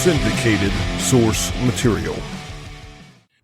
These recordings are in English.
Syndicated Source Material.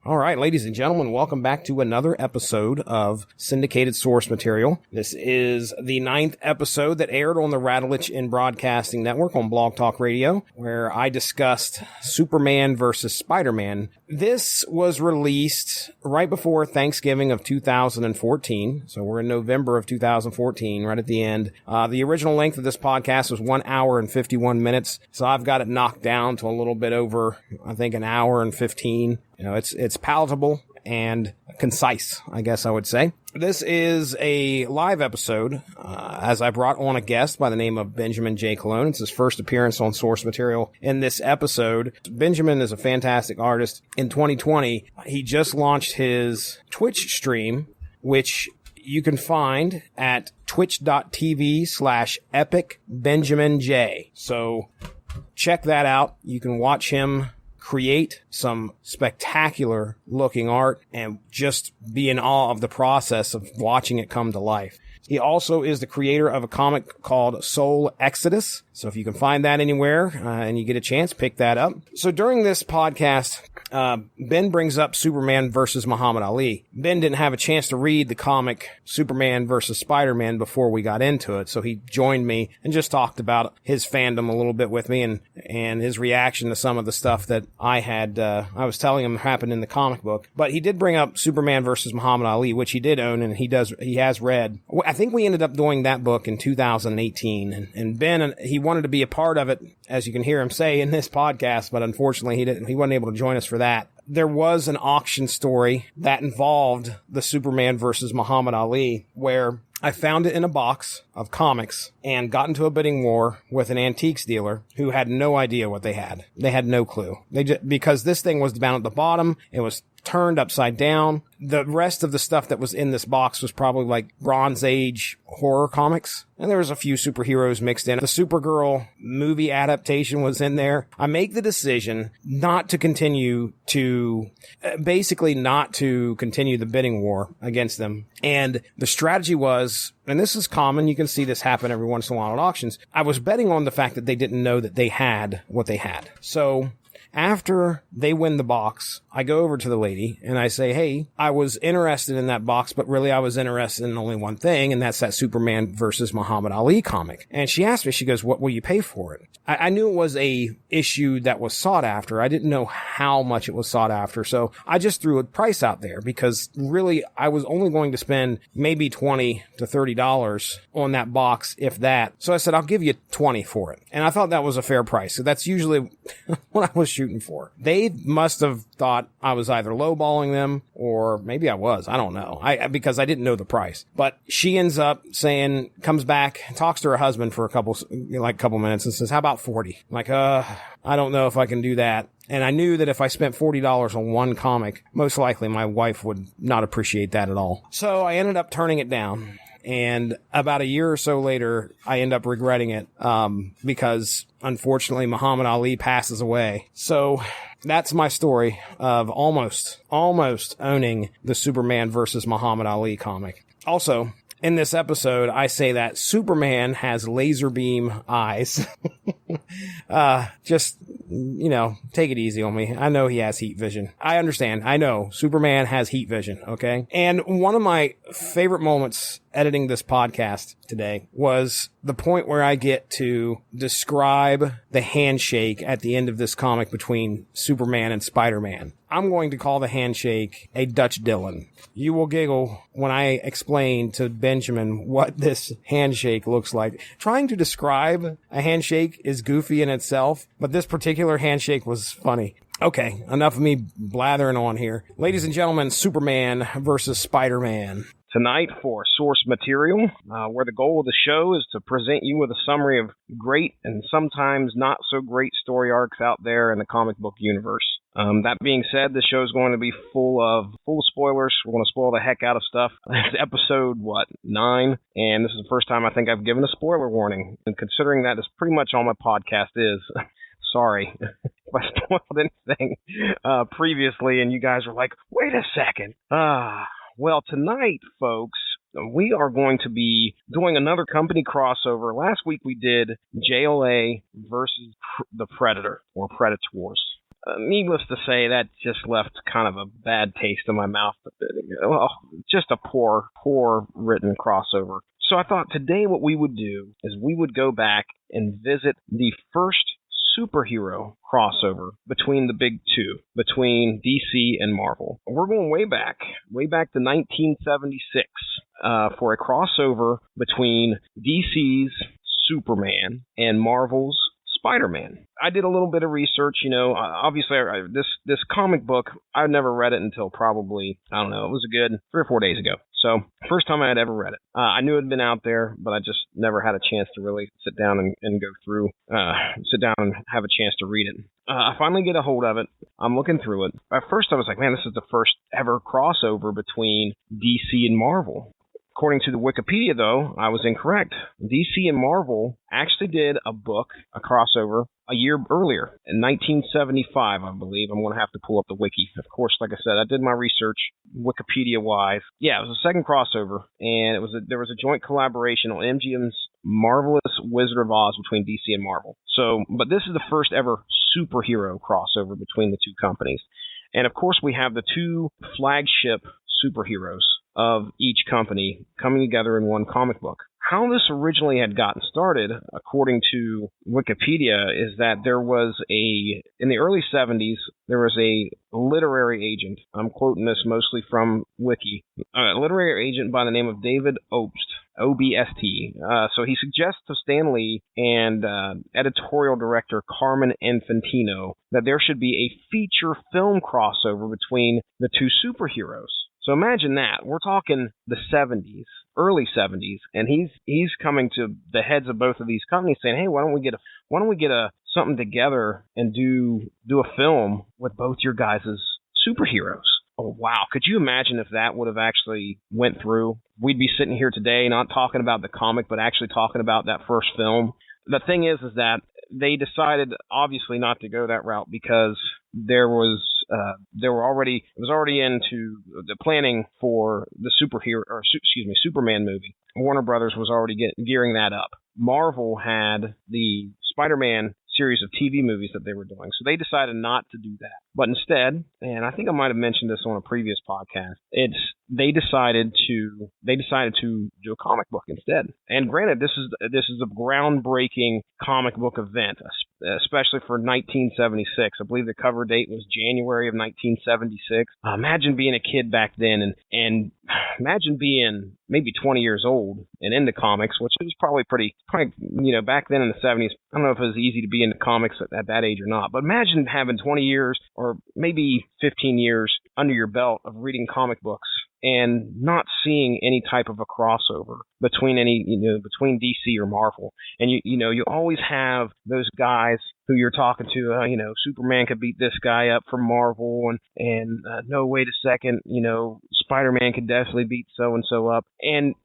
All right, ladies and gentlemen, welcome back to another episode of Syndicated Source Material. This is the 9th episode that aired on the Radulich In Broadcasting Network on Blogtalk Radio, where I discussed Superman versus Spiderman. This was released right before Thanksgiving of 2014, so we're in November of 2014, right at the end. The original length of this podcast was 1 hour and 51 minutes, so I've got it knocked down to a little bit over, I think, an hour and 15. You know, it's palatable and concise, I guess I would say. This is a live episode, as I brought on a guest by the name of Benjamin J. Cologne. It's his first appearance on Source Material in this episode. Benjamin is a fantastic artist. In 2020, he just launched his Twitch stream, which you can find at twitch.tv/epicbenjaminj. So check that out. You can watch him create some spectacular looking art and just be in awe of the process of watching it come to life. He also is the creator of a comic called Soul Exodus. So if you can find that anywhere and you get a chance, pick that up. So during this podcast, Ben brings up Superman versus Muhammad Ali. Ben didn't have a chance to read the comic Superman versus Spider-Man before we got into it. So he joined me and just talked about his fandom a little bit with me and his reaction to some of the stuff that I was telling him happened in the comic book. But he did bring up Superman versus Muhammad Ali, which he did own and he has read. I think we ended up doing that book in 2018 and Ben, he wanted to be a part of it, as you can hear him say in this podcast, but unfortunately he wasn't able to join us for that. There was an auction story that involved the Superman versus Muhammad Ali, where I found it in a box of comics and got into a bidding war with an antiques dealer who had no idea what they had. They had no clue. Because this thing was down at the bottom, it was turned upside down. The rest of the stuff that was in this box was probably like Bronze Age horror comics. And there was a few superheroes mixed in. The Supergirl movie adaptation was in there. I make the decision not to continue the bidding war against them. And the strategy was, and this is common, you can see this happen every once in a while at auctions, I was betting on the fact that they didn't know that they had what they had. So after they win the box, I go over to the lady and I say, hey, I was interested in that box, but really I was interested in only one thing, and that's that Superman versus Muhammad Ali comic. And she asked me, she goes, what will you pay for it? I knew it was a issue that was sought after. I didn't know how much it was sought after. So I just threw a price out there because really I was only going to spend maybe $20 to $30 on that box, if that. So I said, I'll give you $20 for it. And I thought that was a fair price. So that's usually what I was shooting for. They must have thought I was either lowballing them or maybe I was. I don't know. Because I didn't know the price. But she ends up comes back, talks to her husband for a couple minutes and says, how about 40? I'm like, I don't know if I can do that. And I knew that if I spent $40 on one comic, most likely my wife would not appreciate that at all. So I ended up turning it down. And about a year or so later, I end up regretting it, because unfortunately Muhammad Ali passes away. So that's my story of almost owning the Superman versus Muhammad Ali comic. Also, in this episode, I say that Superman has laser beam eyes. Just, take it easy on me. I know he has heat vision. I understand. I know Superman has heat vision. Okay. And one of my favorite moments editing this podcast today was the point where I get to describe the handshake at the end of this comic between Superman and Spider-Man. I'm going to call the handshake a Dutch Dillon. You will giggle when I explain to Benjamin what this handshake looks like. Trying to describe a handshake is goofy in itself, but this particular handshake was funny. Okay, enough of me blathering on here. Ladies and gentlemen, Superman versus Spider-Man. Tonight for Source Material, where the goal of the show is to present you with a summary of great and sometimes not so great story arcs out there in the comic book universe. That being said, the show is going to be full of spoilers. We're going to spoil the heck out of stuff. It's episode, 9? And this is the first time I think I've given a spoiler warning. And considering that is pretty much all my podcast is, sorry if I spoiled anything previously and you guys were like, wait a second. Well, tonight, folks, we are going to be doing another company crossover. Last week we did JLA versus the Predator or Predators. Needless to say, that just left kind of a bad taste in my mouth. Well, just a poor written crossover. So I thought today what we would do is we would go back and visit the first superhero crossover between the big two, between DC and Marvel. We're going way back to 1976 for a crossover between DC's Superman and Marvel's Spiderman. I did a little bit of research, obviously this comic book, I'd never read it until probably, I don't know, it was a good 3 or 4 days ago. So first time I had ever read it. I knew it had been out there, but I just never had a chance to really sit down and go through, sit down and have a chance to read it. I finally get a hold of it. I'm looking through it. At first I was like, man, this is the first ever crossover between DC and Marvel. According to the Wikipedia, though, I was incorrect. DC and Marvel actually did a book, a crossover, a year earlier, in 1975, I believe. I'm going to have to pull up the wiki. Of course, like I said, I did my research Wikipedia-wise. Yeah, it was the second crossover, and there was a joint collaboration on MGM's Marvelous Wizard of Oz between DC and Marvel. So, but this is the first ever superhero crossover between the two companies. And of course, we have the two flagship superheroes of each company coming together in one comic book. How this originally had gotten started, according to Wikipedia, is that in the early 70s, there was a literary agent, I'm quoting this mostly from Wiki, a literary agent by the name of David Obst, O-B-S-T. So he suggests to Stan Lee and editorial director Carmen Infantino that there should be a feature film crossover between the two superheroes. So imagine that. We're talking the 70s, early 70s, and he's coming to the heads of both of these companies saying, "Hey, why don't we get something together and do a film with both your guys' superheroes?" Oh, wow. Could you imagine if that would have actually went through? We'd be sitting here today not talking about the comic, but actually talking about that first film. The thing is that they decided obviously not to go that route because it was already into the planning for the Superman movie. Warner Brothers was already gearing that up. Marvel had the Spider-Man series of TV movies that they were doing, so they decided not to do that. But instead, and I think I might have mentioned this on a previous podcast, they decided to do a comic book instead. And granted, this is a groundbreaking comic book event, especially for 1976. I believe the cover date was January of 1976. Imagine being a kid back then, and imagine being maybe 20 years old and into comics, which was probably back then in the 70s. I don't know if it was easy to be into comics at that age or not, but imagine having 20 years or maybe 15 years under your belt of reading comic books and not seeing any type of a crossover between between DC or Marvel. And you always have those guys who you're talking to, Superman could beat this guy up from Marvel, and no, wait a second, Spider-Man could definitely beat so-and-so up.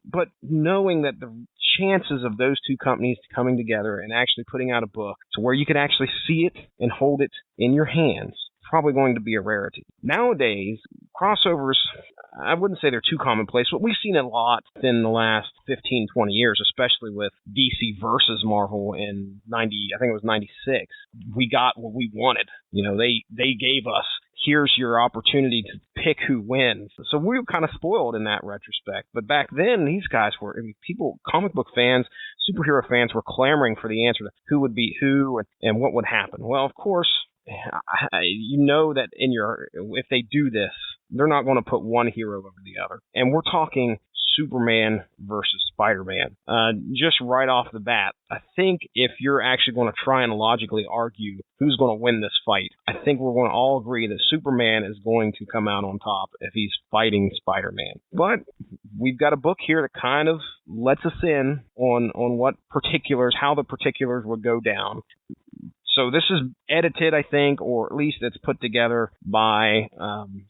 But knowing that the chances of those two companies coming together and actually putting out a book to where you could actually see it and hold it in your hands, probably going to be a rarity. Nowadays, crossovers, I wouldn't say they're too commonplace, but we've seen it a lot in the last 15, 20 years, especially with DC versus Marvel in 96. We got what we wanted. They gave us, here's your opportunity to pick who wins. So we were kind of spoiled in that retrospect. But back then, these guys were, comic book fans, superhero fans were clamoring for the answer to who would beat who and what would happen. Well, of course, that if they do this, they're not going to put one hero over the other. And we're talking Superman versus Spider-Man. Just right off the bat, I think if you're actually going to try and logically argue who's going to win this fight, I think we're going to all agree that Superman is going to come out on top if he's fighting Spider-Man. But we've got a book here that kind of lets us in on how the particulars would go down. So this is edited, I think, or at least it's put together by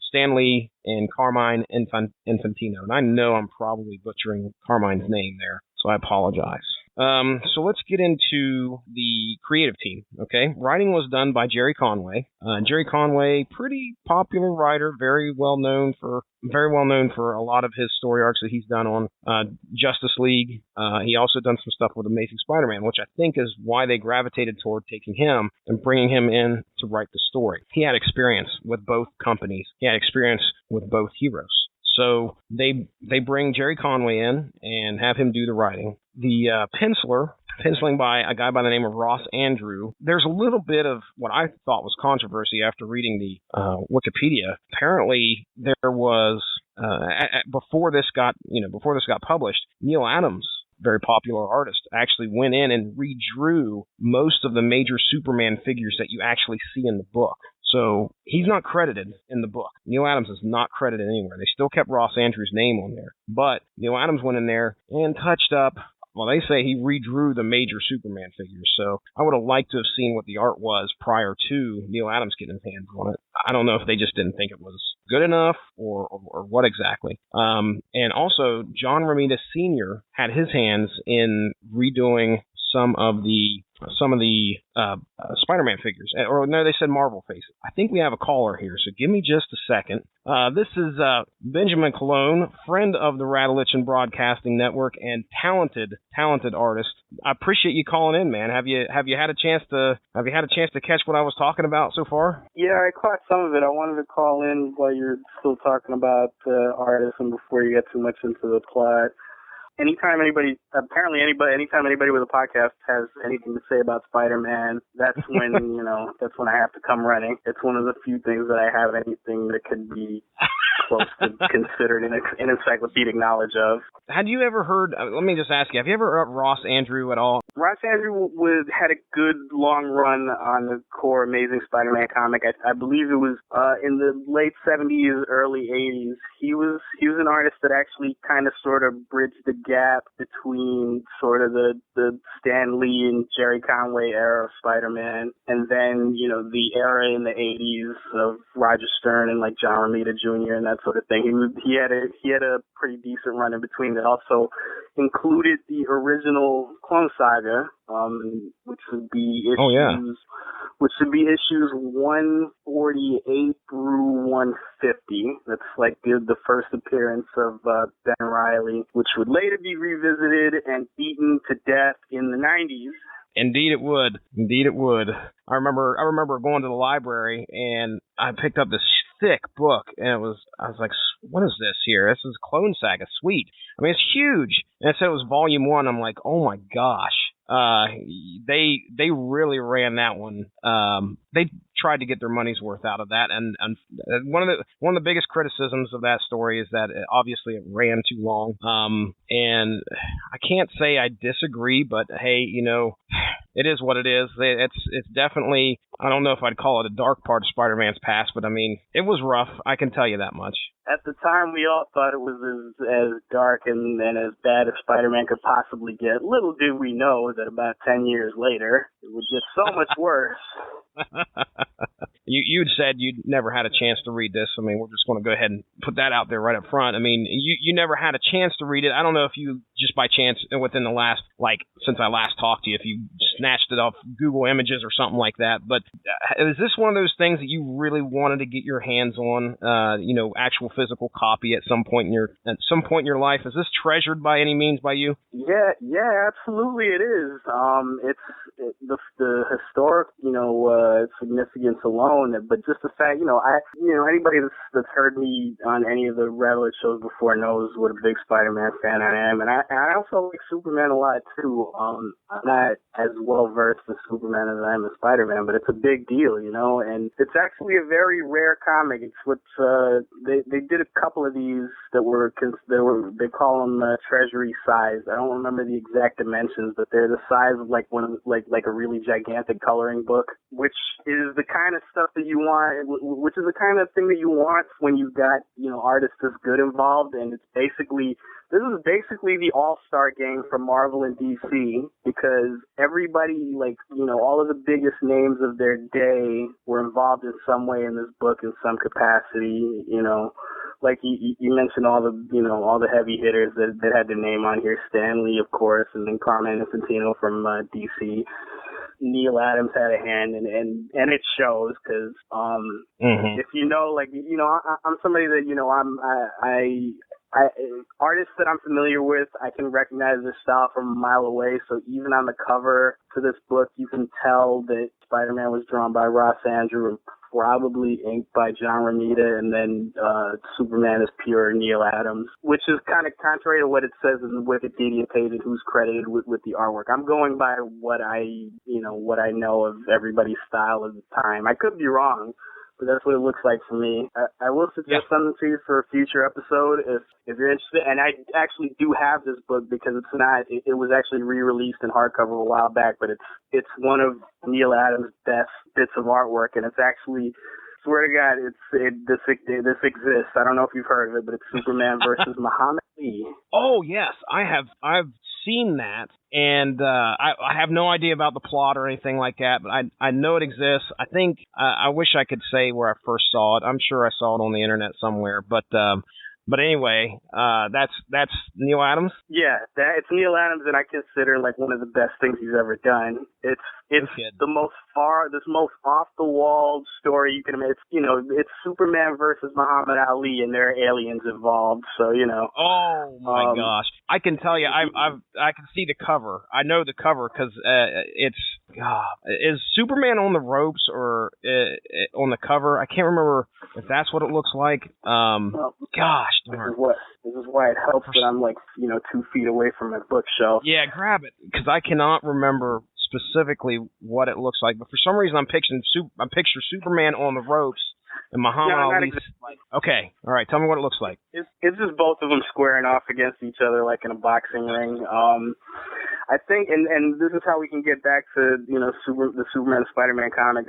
Stan Lee and Carmine Infantino. And I know I'm probably butchering Carmine's name there, so I apologize. So let's get into the creative team, okay? Writing was done by Jerry Conway. Jerry Conway, pretty popular writer, very well known for a lot of his story arcs that he's done on Justice League. He also done some stuff with Amazing Spider-Man, which I think is why they gravitated toward taking him and bringing him in to write the story. He had experience with both companies. He had experience with both heroes. So they bring Jerry Conway in and have him do the writing. The penciling by a guy by the name of Ross Andrew. There's a little bit of what I thought was controversy after reading the Wikipedia. Apparently, there was before this got published, Neil Adams, very popular artist, actually went in and redrew most of the major Superman figures that you actually see in the book. So he's not credited in the book. Neil Adams is not credited anywhere. They still kept Ross Andrews' name on there. But Neil Adams went in there and touched up. Well, they say he redrew the major Superman figures. So I would have liked to have seen what the art was prior to Neil Adams getting his hands on it. I don't know if they just didn't think it was good enough or what exactly. And also, John Romita Sr. had his hands in redoing some of the Spider-Man figures. Or no, they said Marvel faces. I think we have a caller here, so give me just a second. This is Benjamin Colon, friend of the Radulich In Broadcasting Network and talented artist. I appreciate you calling in, man. Have you had a chance to catch what I was talking about so far? Yeah, I caught some of it. I wanted to call in while you're still talking about artists and before you get too much into the plot. Anytime anybody with a podcast has anything to say about Spider-Man, that's when, that's when I have to come running. It's one of the few things that I have anything that could be close to considered an encyclopedic knowledge of. Had you ever heard, let me just ask you, have you ever heard of Ross Andrew at all? Ross Andrew had a good long run on the core Amazing Spider-Man comic. I believe it was in the late 70s, early 80s. He was an artist that actually kind of sort of bridged the gap between sort of the Stan Lee and Jerry Conway era of Spider-Man, and then, the era in the 80s of Roger Stern and like John Romita Jr. and that sort of thing. He had a pretty decent run in between that also included the original Clone Saga, which would be issues which would be issues 148 through 150. That's like the first appearance of Ben Reilly, which would later be revisited and beaten to death in the 90s. Indeed it would. I remember going to the library and I picked up this thick book and I was like, what is this here? This is Clone Saga. Sweet. I mean, it's huge. And it said it was volume 1. I'm like, oh my gosh. They really ran that one. They tried to get their money's worth out of that, and one of the biggest criticisms of that story is that obviously it ran too long. And I can't say I disagree, but hey, it is what it is. It's definitely, I don't know if I'd call it a dark part of Spider-Man's past, but I mean, it was rough. I can tell you that much. At the time, we all thought it was as dark and as bad as Spider-Man could possibly get. Little did we know that about 10 years later, it would get so much worse. You'd said you'd never had a chance to read this. I mean, we're just going to go ahead and put that out there right up front. I mean, you never had a chance to read it. I don't know if you just by chance within the last, since I last talked to you, if you snatched it off Google Images or something like that. But is this one of those things that you really wanted to get your hands on, actual physical copy at some point in your life? Is this treasured by any means by you? Yeah, absolutely it is. It's the historic, significance alone, but just the fact, anybody that's heard me on any of the Radulich shows before knows what a big Spider-Man fan I am, and I also like Superman a lot too. I'm not as well versed in Superman as I am in Spider-Man, but it's a big deal, and it's actually a very rare comic. It's what they did a couple of these they call them treasury size. I don't remember the exact dimensions, but they're the size of like a really gigantic coloring book, which is the kind of stuff that you want, which is the kind of thing that you want when you've got, artists this good involved. And this is basically the all-star game for Marvel and DC, because everybody, all of the biggest names of their day were involved in some way in this book in some capacity, like you mentioned all the heavy hitters that had their name on here. Stan Lee, of course, and then Carmine Infantino from DC. Neil Adams had a hand, and it shows because if I'm somebody that I artists that I'm familiar with, I can recognize their style from a mile away. So even on the cover to this book, you can tell that Spider-Man was drawn by Ross Andru and probably inked by John Romita, and then Superman is pure Neil Adams, which is kind of contrary to what it says in the Wikipedia page and who's credited with the artwork. I'm going by what I know of everybody's style at the time. I could be wrong, but that's what it looks like for me. I will suggest something to you for a future episode if you're interested. And I actually do have this book because it's not. It was actually re-released in hardcover a while back, but it's one of Neil Adams' best bits of artwork, and it's actually. Swear to God, this exists. I don't know if you've heard of it, but it's Superman versus Muhammad Ali. Oh yes, I've seen that, and I have no idea about the plot or anything like that, but I know it exists. I think I wish I could say where I first saw it. I'm sure I saw it on the internet somewhere, but anyway, that's Neil Adams. Yeah, it's Neil Adams, and I consider like one of the best things he's ever done. It's the most off the wall story you can imagine. It's Superman versus Muhammad Ali, and there are aliens involved. So Oh my gosh! I can tell you, I can see the cover. I know the cover because is Superman on the ropes or on the cover? I can't remember if that's what it looks like. Gosh darn! This is why it helps that I'm 2 feet away from my bookshelf. Yeah, grab it because I cannot remember specifically what it looks like, but for some reason I'm picturing Superman on the ropes and Muhammad Ali. Okay, all right, tell me what it looks like. It's just both of them squaring off against each other like in a boxing ring. I think, and this is how we can get back to the Superman Spider-Man comic.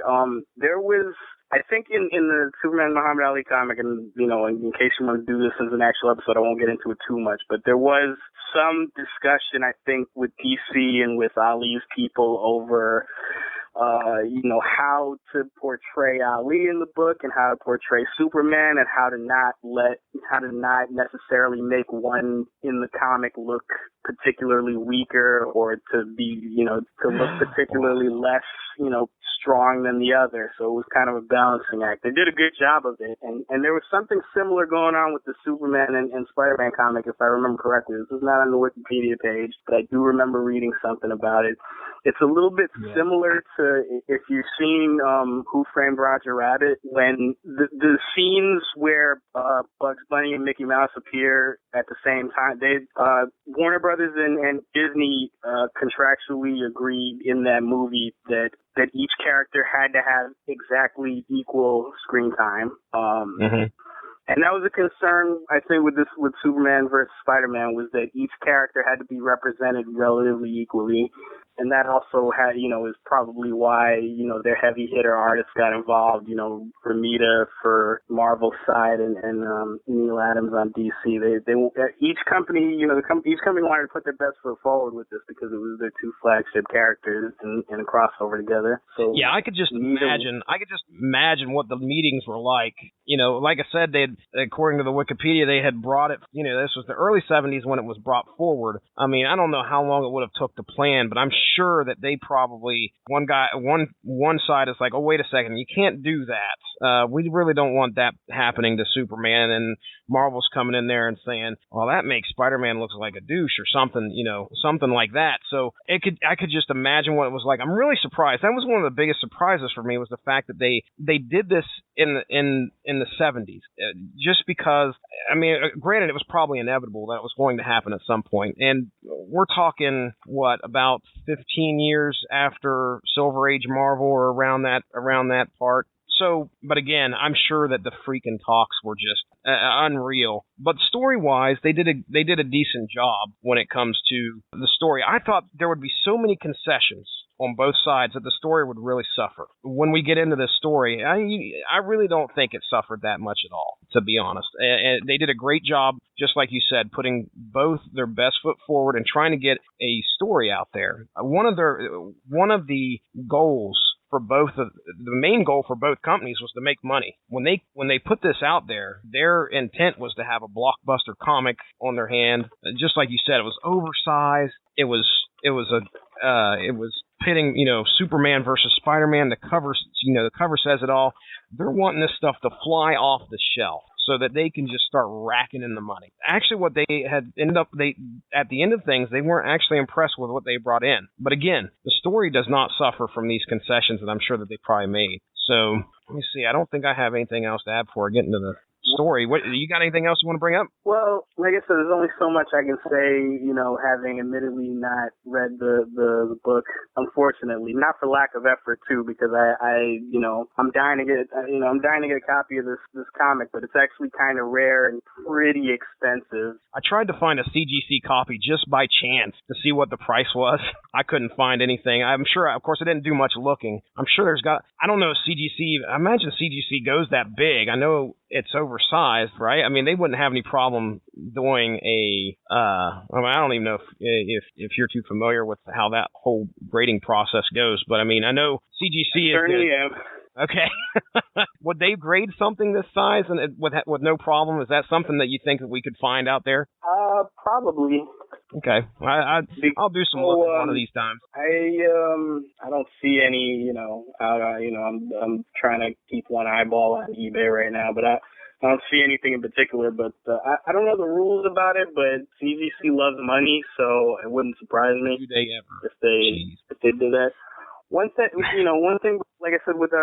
There was, I think, in the Superman Muhammad Ali comic, and in case you want to do this as an actual episode, I won't get into it too much, but there was some discussion, I think, with DC and with Ali's people over how to portray Ali in the book and how to portray Superman and how to not necessarily make one in the comic look particularly weaker or to be, to look particularly less, strong than the other. So it was kind of a balancing act. They did a good job of it. And there was something similar going on with the Superman and Spider-Man comic, if I remember correctly. This is not on the Wikipedia page, but I do remember reading something about it. It's a little bit similar to if you've seen Who Framed Roger Rabbit, when the scenes where Bugs Bunny and Mickey Mouse appear at the same time. Warner Brothers and Disney contractually agreed in that movie that each character had to have exactly equal screen time. And that was a concern, I think, with Superman versus Spider-Man, was that each character had to be represented relatively equally. And that also had, is probably why, their heavy hitter artists got involved, Romita for Marvel's side and Neil Adams on DC. They each company, each company wanted to put their best foot forward with this because it was their two flagship characters in a crossover together. So yeah, I could just imagine what the meetings were like. Like I said, according to the Wikipedia, they had brought it, this was the early 70s when it was brought forward. I mean, I don't know how long it would have took to plan, but I'm sure that they probably, one side is like, oh, wait a second, you can't do that. We really don't want that happening to Superman, and Marvel's coming in there and saying, well, that makes Spider-Man look like a douche or something, something like that. So I could just imagine what it was like. I'm really surprised. That was one of the biggest surprises for me, was the fact that they did this in the 70s, just because, I mean, granted, it was probably inevitable that it was going to happen at some point. And we're talking, about 15 years after Silver Age Marvel, or around that part. So, but again, I'm sure that the freaking talks were just unreal. But story-wise, they did a decent job when it comes to the story. I thought there would be so many concessions on both sides that the story would really suffer. When we get into this story, I really don't think it suffered that much at all, to be honest. And they did a great job, just like you said, putting both their best foot forward and trying to get a story out there. One of the goals for the main goal for both companies was to make money. When they put this out there, their intent was to have a blockbuster comic on their hand. Just like you said, it was oversized. It was pitting, Superman versus Spider-Man. The cover says it all. They're wanting this stuff to fly off the shelf so that they can just start racking in the money. Actually, what they had ended up, at the end of things, they weren't actually impressed with what they brought in. But again, the story does not suffer from these concessions that I'm sure that they probably made. So let me see. I don't think I have anything else to add before I get into the story. What, you got anything else you want to bring up? Well, like I said, there's only so much I can say, having admittedly not read the book, unfortunately, not for lack of effort too, because I'm dying to get, I'm dying to get a copy of this comic, but it's actually kind of rare and pretty expensive. I tried to find a CGC copy just by chance to see what the price was. I couldn't find anything. I'm sure, of course, I didn't do much looking. I'm sure I don't know if CGC, I imagine CGC goes that big. I know it's oversized, right? I mean, they wouldn't have any problem doing I don't even know if you're too familiar with how that whole grading process goes, but I mean, I know CGC is certainly am. Okay. Would they grade something this size and with no problem? Is that something that you think that we could find out there? Probably. Okay. I'll do some looking one of these times. I don't see any, I'm trying to keep one eyeball on eBay right now, but I don't see anything in particular, but I don't know the rules about it, but CGC loves money, so it wouldn't surprise me if they did that. One thing, like I said, with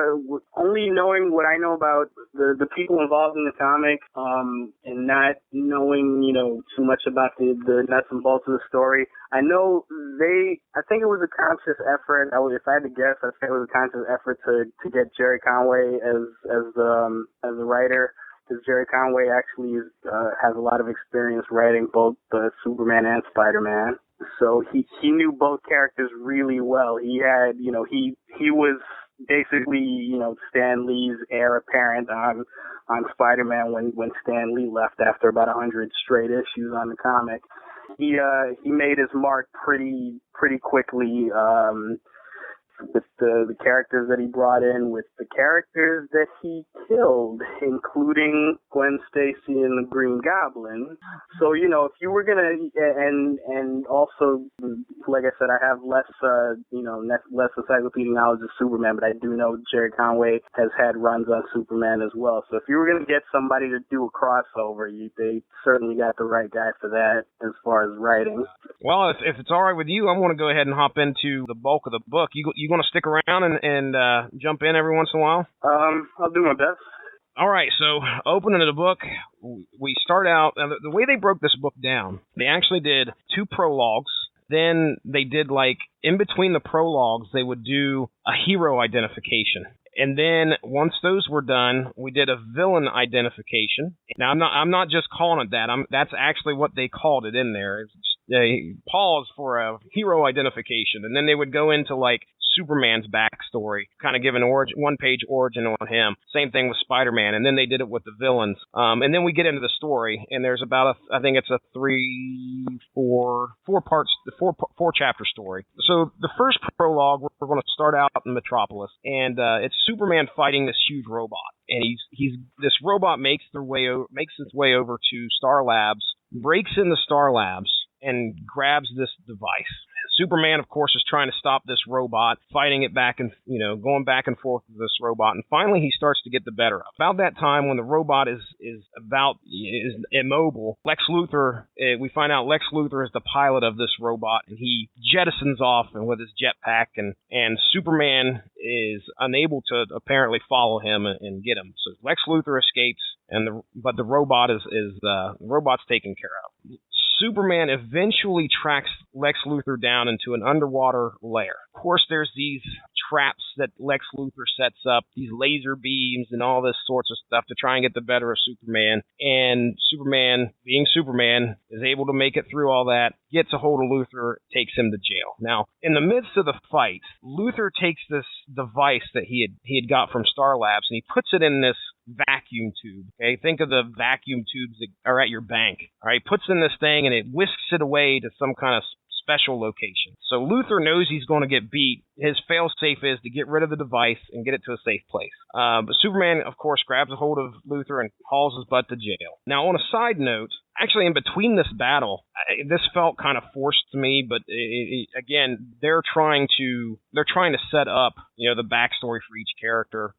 only knowing what I know about the people involved in the comic, and not knowing, too much about the nuts and bolts of the story, I think it was a conscious effort. If I had to guess, I'd say it was a conscious effort to get Jerry Conway as the writer. Because Jerry Conway actually has a lot of experience writing both Superman and Spider-Man. So he knew both characters really well. He had, he was basically, Stan Lee's heir apparent on Spider-Man when Stan Lee left after about 100 straight issues on the comic. He made his mark pretty quickly, with the characters that he brought in, with the characters that he killed, including Gwen Stacy and the Green Goblin. So, if you were gonna, and also, like I said, I have less encyclopedic knowledge of Superman, but I do know Jerry Conway has had runs on Superman as well. So if you were gonna get somebody to do a crossover, they certainly got the right guy for that as far as writing. Well, if it's all right with you, I want to go ahead and hop into the bulk of the book. You going to stick around and jump in every once in a while? I'll do my best. All right, so opening the book, we start out, the way they broke this book down, they actually did 2 prologues. Then they did, in between the prologues, they would do a hero identification. And then once those were done, we did a villain identification. Now, I'm not just calling it that. That's actually what they called it in there. They paused for a hero identification, and then they would go into Superman's backstory, kind of give an one-page origin on him. Same thing with Spider-Man, and then they did it with the villains. And then we get into the story, and there's about I think it's a 4-chapter story. So the first prologue, we're going to start out in Metropolis, and it's Superman fighting this huge robot, and this robot makes its way over to Star Labs, breaks into Star Labs, and grabs this device. Superman, of course, is trying to stop this robot, fighting it back and, going back and forth with this robot. And finally, he starts to get the better of it. About that time, when the robot is immobile, Lex Luthor, we find out Lex Luthor is the pilot of this robot, and he jettisons off with his jetpack, and Superman is unable to apparently follow him and get him. So Lex Luthor escapes, but the robot robot's taken care of. Superman eventually tracks Lex Luthor down into an underwater lair. Of course, there's these traps that Lex Luthor sets up, these laser beams and all this sorts of stuff to try and get the better of Superman. And Superman, being Superman, is able to make it through all that, gets a hold of Luthor, takes him to jail. Now, in the midst of the fight, Luthor takes this device that he had got from Star Labs, and he puts it in this vacuum tube. Okay, think of the vacuum tubes that are at your bank. All right, puts in this thing, and it whisks it away to some kind of special location. So Luthor knows he's going to get beat. His fail-safe is to get rid of the device and get it to a safe place. But Superman, of course, grabs a hold of Luthor and hauls his butt to jail. Now, on a side note, actually, in between this battle, this felt kind of forced to me, but again, they're trying to set up, the backstory for each character.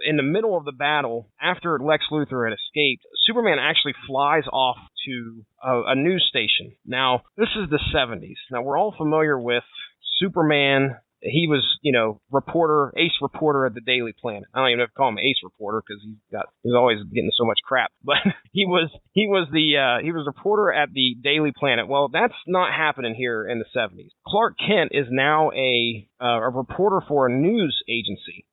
In the middle of the battle, after Lex Luthor had escaped, Superman actually flies off to a news station. Now, this is the 70s. Now, we're all familiar with Superman. He was, ace reporter at the Daily Planet. I don't even have to call him ace reporter because he's always getting so much crap. But he was reporter at the Daily Planet. Well, that's not happening here in the 70s. Clark Kent is now a reporter for a news agency,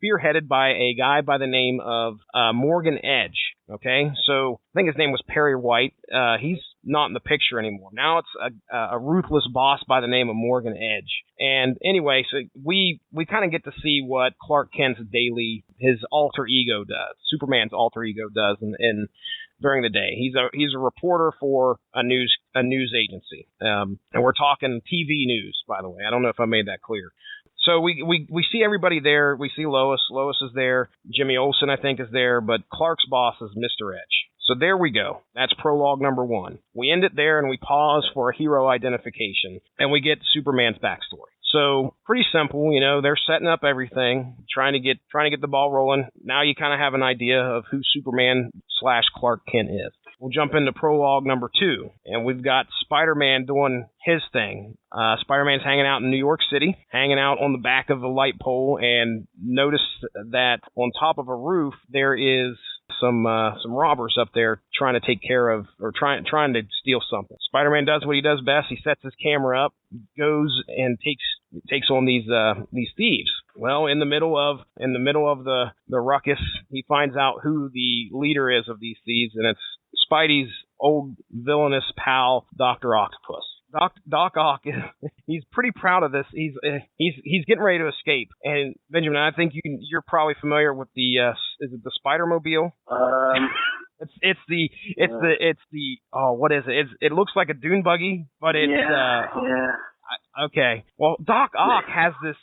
spearheaded by a guy by the name of Morgan Edge. Okay, so I think his name was Perry White. He's not in the picture anymore. Now it's a ruthless boss by the name of Morgan Edge. And anyway, so we kind of get to see what Clark Kent's his alter ego does, Superman's alter ego does in during the day. He's a reporter for a news agency. And we're talking TV news, by the way. I don't know if I made that clear. So we see everybody there. We see Lois. Lois is there. Jimmy Olsen, I think, is there. But Clark's boss is Mr. Edge. So there we go. That's prologue number 1. We end it there and we pause for a hero identification. And we get Superman's backstory. So pretty simple, they're setting up everything, trying to get the ball rolling. Now you kind of have an idea of who Superman / Clark Kent is. We'll jump into prologue number 2, and we've got Spider-Man doing his thing. Spider-Man's hanging out in New York City, hanging out on the back of the light pole, and notice that on top of a roof there is some robbers up there trying to take care of, or trying to steal something. Spider-Man does what he does best. He sets his camera up, goes and takes on these thieves. Well, in the middle of the ruckus, he finds out who the leader is of these thieves, and it's Spidey's old villainous pal, Dr. Octopus. Doc Ock, he's pretty proud of this. He's getting ready to escape. And Benjamin, I think you're probably familiar with the is it the Spider-Mobile? It's the what is it? It looks like a dune buggy, but it's okay. Well, Doc Ock has this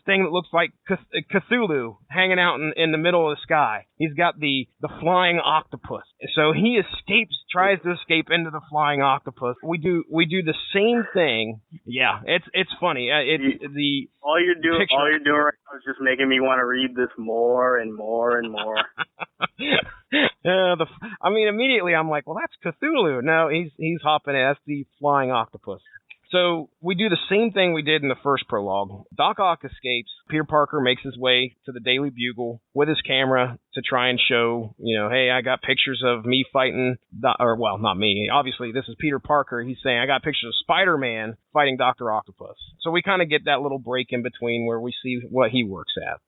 thing that looks like Cthulhu hanging out in the middle of the sky. He's got the flying octopus. So he tries to escape into the flying octopus. We do the same thing. Yeah, it's funny. All you're doing right now is just making me want to read this more and more and more. Immediately I'm like, well, that's Cthulhu. No, he's hopping in. That's the flying octopus. So we do the same thing we did in the first prologue. Doc Ock escapes. Peter Parker makes his way to the Daily Bugle with his camera to try and show, hey, I got pictures of me fighting, not me. Obviously, this is Peter Parker. He's saying, I got pictures of Spider-Man fighting Dr. Octopus. So we kind of get that little break in between where we see what he works at.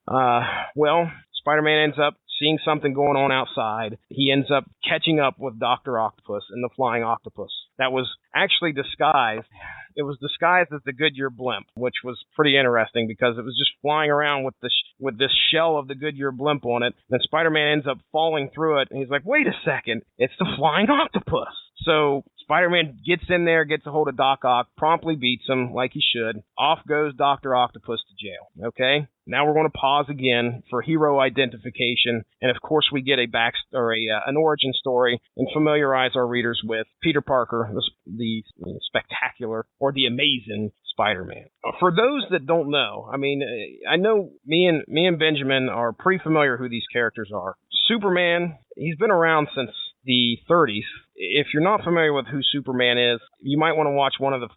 Spider-Man ends up seeing something going on outside. He ends up catching up with Dr. Octopus and the flying octopus. That was actually disguised. It was disguised as the Goodyear blimp, which was pretty interesting because it was just flying around with this shell of the Goodyear blimp on it. Then Spider-Man ends up falling through it, and he's like, wait a second, it's the flying octopus. So Spider-Man gets in there, gets a hold of Doc Ock, promptly beats him like he should. Off goes Dr. Octopus to jail. Okay? Now we're going to pause again for hero identification, and of course we get an origin story and familiarize our readers with Peter Parker, the spectacular or the amazing Spider-Man. For those that don't know, I know me and Benjamin are pretty familiar who these characters are. Superman, he's been around since the 30s. If you're not familiar with who Superman is, you might want to watch one of the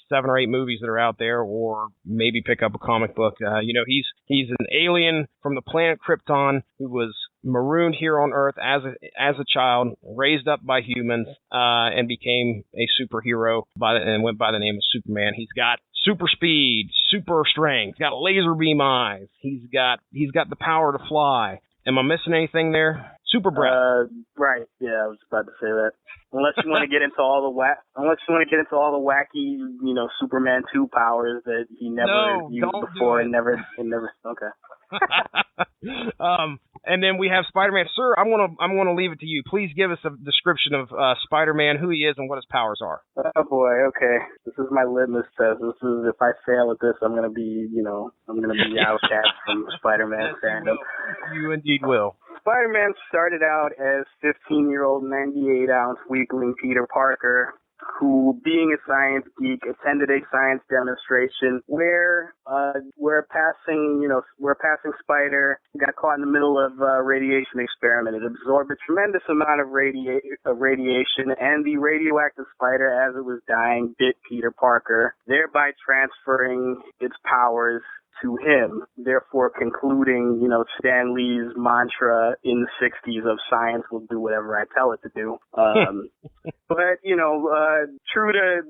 7 or 8 movies that are out there, or maybe pick up a comic book. He's an alien from the planet Krypton who was marooned here on Earth as a child, raised up by humans, and became a superhero and went by the name of Superman. He's got super speed, super strength. He's got laser beam eyes. He's got the power to fly. Am I missing anything there? Super breath. Right. Yeah, I was about to say that. Unless you want to get into all the wacky, Superman 2 powers that he never used before and never. Okay. And then we have Spider-Man. Sir, I'm gonna leave it to you. Please give us a description of Spider-Man, who he is, and what his powers are. Oh boy, okay. This is my litmus test. This is, if I fail at this, I'm gonna be outcast from Spider-Man fandom. You indeed will. Spider-Man started out as 15-year-old 98-ounce weakling Peter Parker, who, being a science geek, attended a science demonstration where passing Spider got caught in the middle of a radiation experiment. It absorbed a tremendous amount of radiation, and the radioactive Spider, as it was dying, bit Peter Parker, thereby transferring its powers to him, therefore concluding, Stan Lee's mantra in the 60s of science will do whatever I tell it to do. But, true to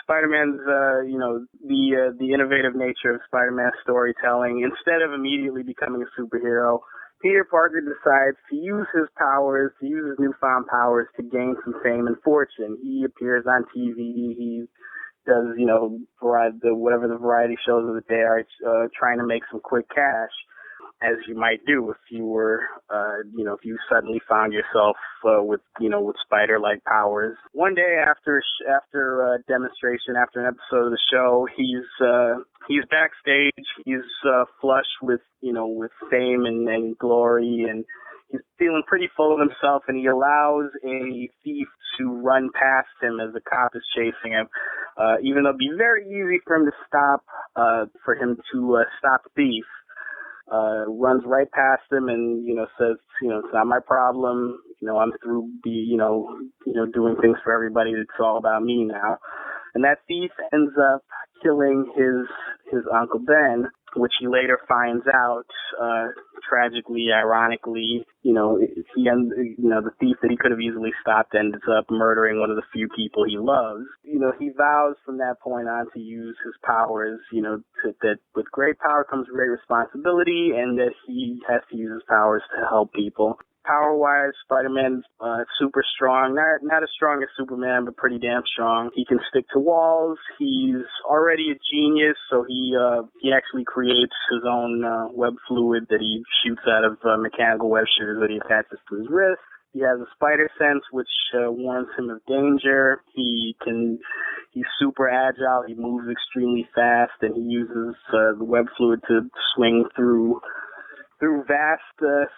Spider-Man's, the innovative nature of Spider-Man's storytelling, instead of immediately becoming a superhero, Peter Parker decides to use his newfound powers to gain some fame and fortune. He appears on TV, he does, whatever the variety shows of the day are, trying to make some quick cash, as you might do if you were, if you suddenly found yourself with spider-like powers. One day after a demonstration, after an episode of the show, he's backstage. He's flush with fame and glory, and he's feeling pretty full of himself, and he allows a thief to run past him as a cop is chasing him. Even though it'd be very easy for him to stop the thief, runs right past him and, says, it's not my problem. I'm through doing things for everybody. It's all about me now. And that thief ends up killing his Uncle Ben, which he later finds out, tragically, ironically, the thief that he could have easily stopped ends up murdering one of the few people he loves. He vows from that point on to use his powers, that with great power comes great responsibility, and that he has to use his powers to help people. Power-wise, Spider-Man's super strong. Not as strong as Superman, but pretty damn strong. He can stick to walls. He's already a genius, so he actually creates his own web fluid that he shoots out of mechanical web shooters that he attaches to his wrist. He has a spider sense, which warns him of danger. He's super agile. He moves extremely fast, and he uses the web fluid to swing through vast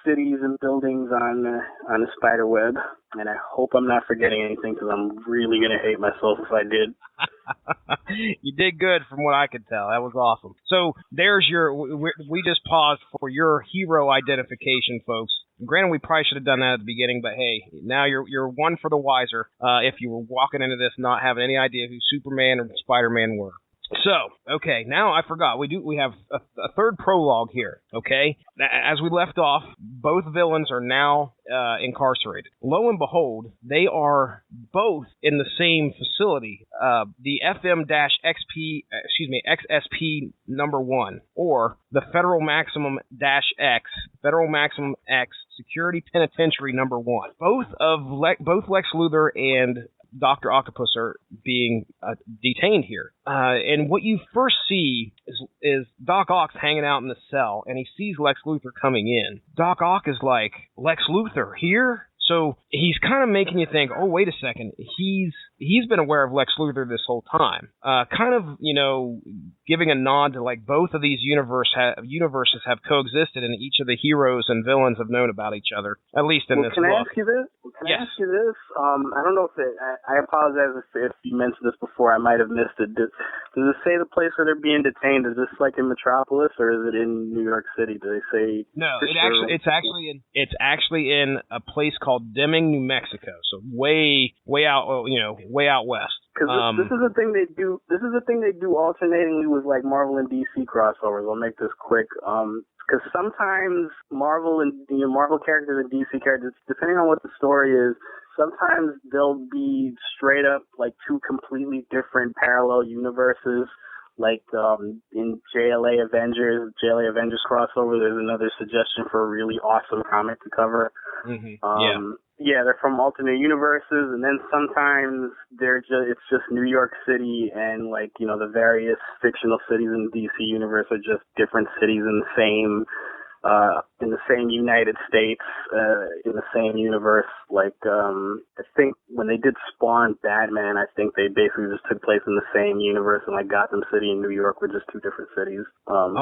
cities and buildings on a spider web. And I hope I'm not forgetting anything, because I'm really going to hate myself if I did. You did good from what I could tell. That was awesome. So there's we just paused for your hero identification, folks. Granted, we probably should have done that at the beginning, but hey, now you're one for the wiser if you were walking into this not having any idea who Superman or Spider-Man were. So, okay, now I forgot. We have a third prologue here, okay? As we left off, both villains are now incarcerated. Lo and behold, they are both in the same facility, the XSP number 1, or the Federal Maximum X Security Penitentiary number 1. Both Lex Luthor and Dr. Octopus are being detained here. And what you first see is Doc Ock's hanging out in the cell, and he sees Lex Luthor coming in. Doc Ock is like, Lex Luthor, here? So he's kind of making you think, oh, wait a second, he's been aware of Lex Luthor this whole time. Kind of, giving a nod to like both of these universes have coexisted, and each of the heroes and villains have known about each other, at least in this book. Can I ask you this? I don't know if I apologize if you mentioned this before. I might have missed it. Does it say the place where they're being detained? Is this like in Metropolis, or is it in New York City? Do they say? No, it's actually in a place called Deming, New Mexico. So way out, way out west. Because this is the thing they do. This is the thing they do alternatingly with like Marvel and DC crossovers. I'll make this quick. Because sometimes Marvel characters and DC characters, depending on what the story is, sometimes they'll be straight up like two completely different parallel universes. Like in JLA Avengers crossover, there's another suggestion for a really awesome comic to cover. Yeah, they're from alternate universes, and then sometimes it's just New York City, and like, you know, the various fictional cities in the DC universe are just different cities in the same United States, in the same universe. Like, I think when they did Spawn Batman, I think they basically just took place in the same universe, and like Gotham City and New York were just two different cities. So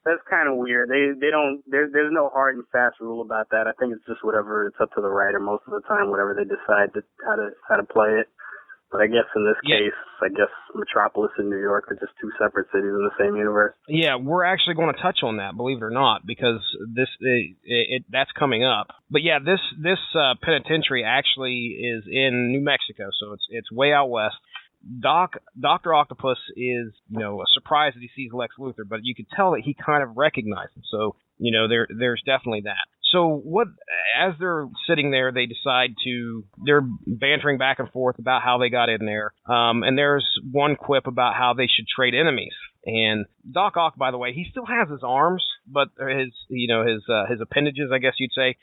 that's kind of weird. There's no hard and fast rule about that. I think it's just whatever, it's up to the writer most of the time, whatever they decide how to play it. But I guess in this case, I guess Metropolis and New York are just two separate cities in the same universe. Yeah, we're actually going to touch on that, believe it or not, because that's coming up. But yeah, this penitentiary actually is in New Mexico, so it's way out west. Dr. Octopus is, you know, surprised that he sees Lex Luthor, but you could tell that he kind of recognized him. So, you know, there's definitely that. So as they're sitting there, they're bantering back and forth about how they got in there. And there's one quip about how they should trade enemies. And Doc Ock, by the way, he still has his arms, but his appendages, I guess you'd say,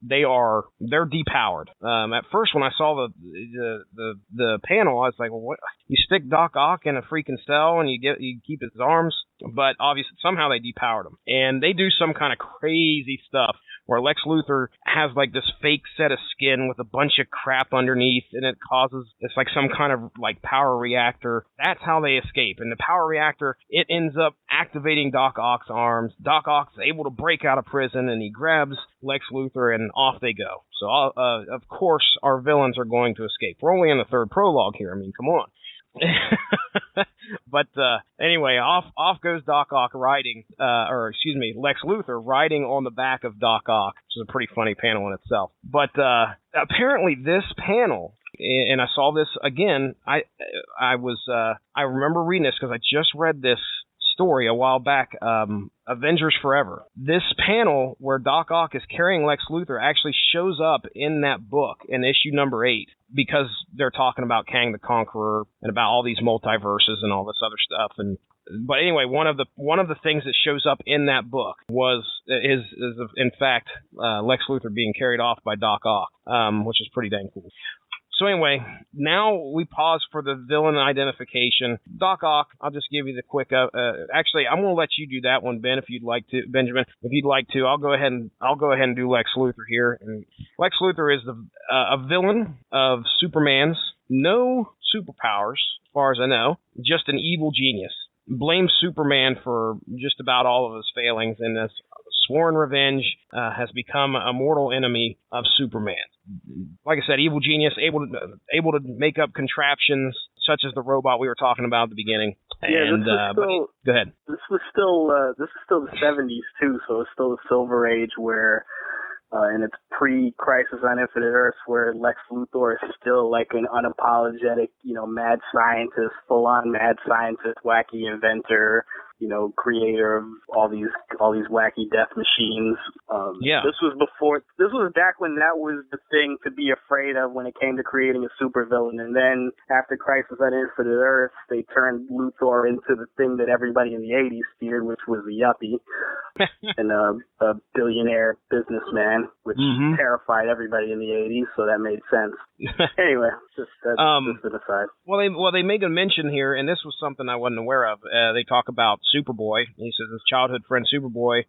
they're depowered. At first, when I saw the panel, I was like, well, what? You stick Doc Ock in a freaking cell and you keep his arms, but obviously somehow they depowered him. And they do some kind of crazy stuff where Lex Luthor has like this fake set of skin with a bunch of crap underneath, and it's like some kind of like power reactor. That's how they escape. And the power reactor, it ends up activating Doc Ock's arms. Doc Ock's able to break out of prison, and he grabs Lex Luthor, and off they go. So, of course, our villains are going to escape. We're only in the third prologue here. I mean, come on. But anyway, off goes Doc Ock Lex Luthor riding on the back of Doc Ock, which is a pretty funny panel in itself. But apparently this panel, and I saw this again, I remember reading this because I just read this story a while back, Avengers Forever. This panel where Doc Ock is carrying Lex Luthor actually shows up in that book in issue number 8, because they're talking about Kang the Conqueror and about all these multiverses and all this other stuff. But anyway, one of the things that shows up in that book is in fact Lex Luthor being carried off by Doc Ock, which is pretty dang cool. So anyway, now we pause for the villain identification. Doc Ock, I'll just give you the quick. Actually, I'm going to let you do that one, Ben, if you'd like to. Benjamin, if you'd like to, I'll go ahead and do Lex Luthor here. And Lex Luthor is a villain of Superman's. No superpowers, as far as I know. Just an evil genius. Blames Superman for just about all of his failings, and this sworn revenge has become a mortal enemy of Superman. Like I said, evil genius, able to make up contraptions such as the robot we were talking about at the beginning. And go ahead. This is still the 70s too, so it's still the Silver Age where. And it's pre-Crisis on Infinite Earths, where Lex Luthor is still like an unapologetic, you know, mad scientist, full-on mad scientist, wacky inventor, you know, creator of all these wacky death machines. This was back when that was the thing to be afraid of when it came to creating a supervillain. And then after Crisis on Infinite Earths, they turned Luthor into the thing that everybody in the 80s feared, which was a yuppie and a billionaire businessman, which terrified everybody in the 80s, so that made sense. Anyway, just an aside. Well, they make a mention here, and this was something I wasn't aware of. They talk about Superboy. He says his childhood friend Superboy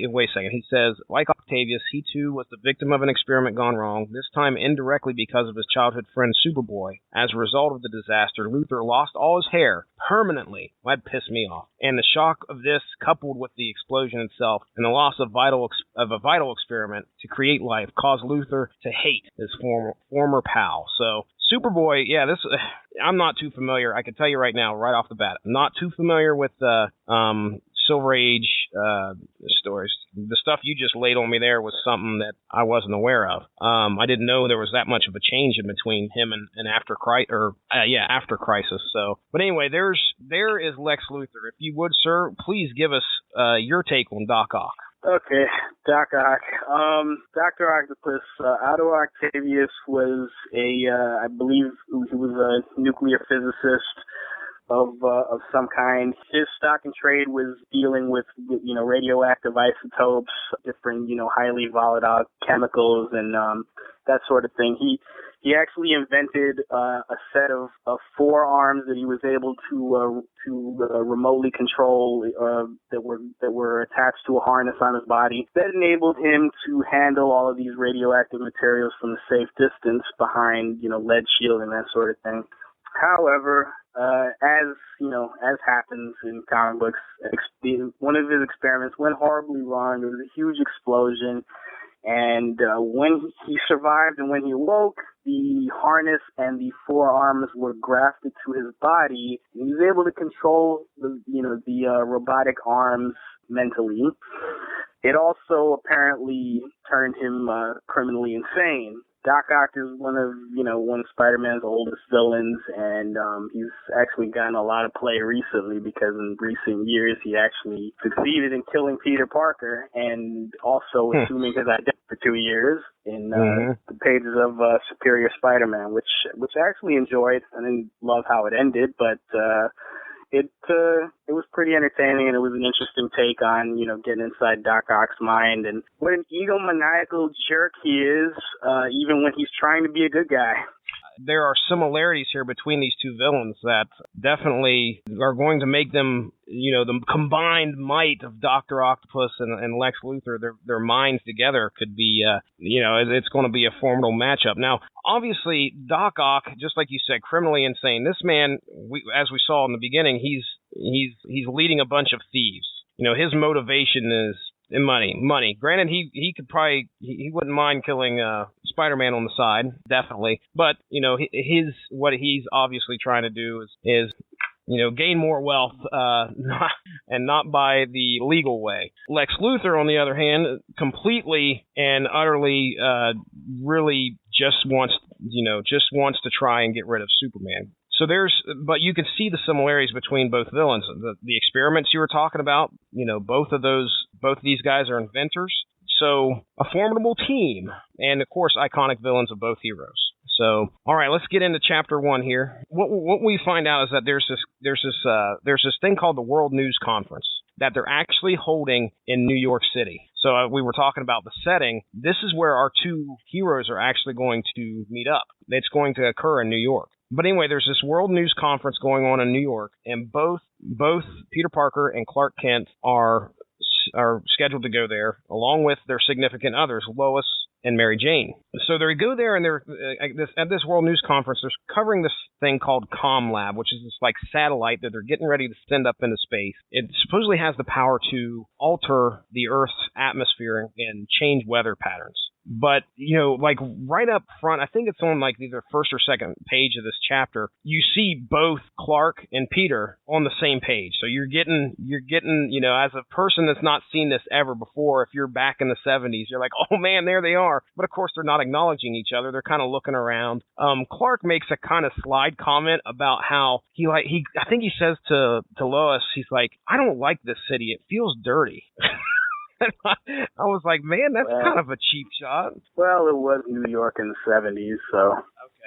wait a second. He says, like Octavius, he too was the victim of an experiment gone wrong, this time indirectly because of his childhood friend Superboy. As a result of the disaster, Luthor lost all his hair permanently. Well, that pissed me off. And the shock of this, coupled with the explosion itself and the loss of a vital experiment to create life, caused Luthor to hate his former pal. So Superboy, yeah, I'm not too familiar. I can tell you right now, right off the bat, I'm not too familiar with Silver Age stories. The stuff you just laid on me there was something that I wasn't aware of. I didn't know there was that much of a change in between him and after Crisis. So, but anyway, there is Lex Luthor. If you would, sir, please give us your take on Doc Ock. Okay, Doc Ock. Dr. Octopus, Otto Octavius was I believe he was a nuclear physicist. of some kind. His stock and trade was dealing with, radioactive isotopes, different, highly volatile chemicals, and that sort of thing. He actually invented a set of forearms that he was able to remotely control that were attached to a harness on his body that enabled him to handle all of these radioactive materials from a safe distance behind lead shield and that sort of thing. However, as happens in comic books, one of his experiments went horribly wrong. There was a huge explosion. And when he survived and when he awoke, the harness and the forearms were grafted to his body. And he was able to control the robotic arms mentally. It also apparently turned him criminally insane. Doc Ock is one of Spider-Man's oldest villains, and he's actually gotten a lot of play recently because in recent years he actually succeeded in killing Peter Parker and also assuming his identity for 2 years in the pages of Superior Spider-Man, which I actually enjoyed. I didn't love how it ended, but it was pretty entertaining, and it was an interesting take on, getting inside Doc Ock's mind and what an egomaniacal jerk he is, even when he's trying to be a good guy. There are similarities here between these two villains that definitely are going to make them, the combined might of Dr. Octopus and Lex Luthor, their minds together could be, it's going to be a formidable matchup. Now, obviously, Doc Ock, just like you said, criminally insane. This man, as we saw in the beginning, he's leading a bunch of thieves. His motivation is money. Granted, he could probably he wouldn't mind killing Spider-Man on the side, definitely. But what he's obviously trying to do is gain more wealth, and not by the legal way. Lex Luthor, on the other hand, completely and utterly, really just wants to try and get rid of Superman. So but you can see the similarities between both villains. The experiments you were talking about, both of these guys are inventors. So a formidable team, and of course, iconic villains of both heroes. So, all right, let's get into chapter 1 here. What we find out is that there's this thing called the World News Conference that they're actually holding in New York City. So we were talking about the setting. This is where our two heroes are actually going to meet up. It's going to occur in New York. But anyway, there's this World News Conference going on in New York, and both Peter Parker and Clark Kent are scheduled to go there, along with their significant others, Lois and Mary Jane. So they go there, and they're at this World News Conference. They're covering this thing called ComLab, which is this satellite that they're getting ready to send up into space. It supposedly has the power to alter the Earth's atmosphere and change weather patterns. But, right up front, I think it's on either first or second page of this chapter, you see both Clark and Peter on the same page. So you're getting, as a person that's not seen this ever before, if you're back in the 70s, you're like, oh man, there they are. But of course, they're not acknowledging each other. They're kind of looking around. Clark makes a kind of slide comment about how I think he says to Lois, he's like, I don't like this city. It feels dirty. I was like, man, that's kind of a cheap shot. Well, it was New York in the 70s, so.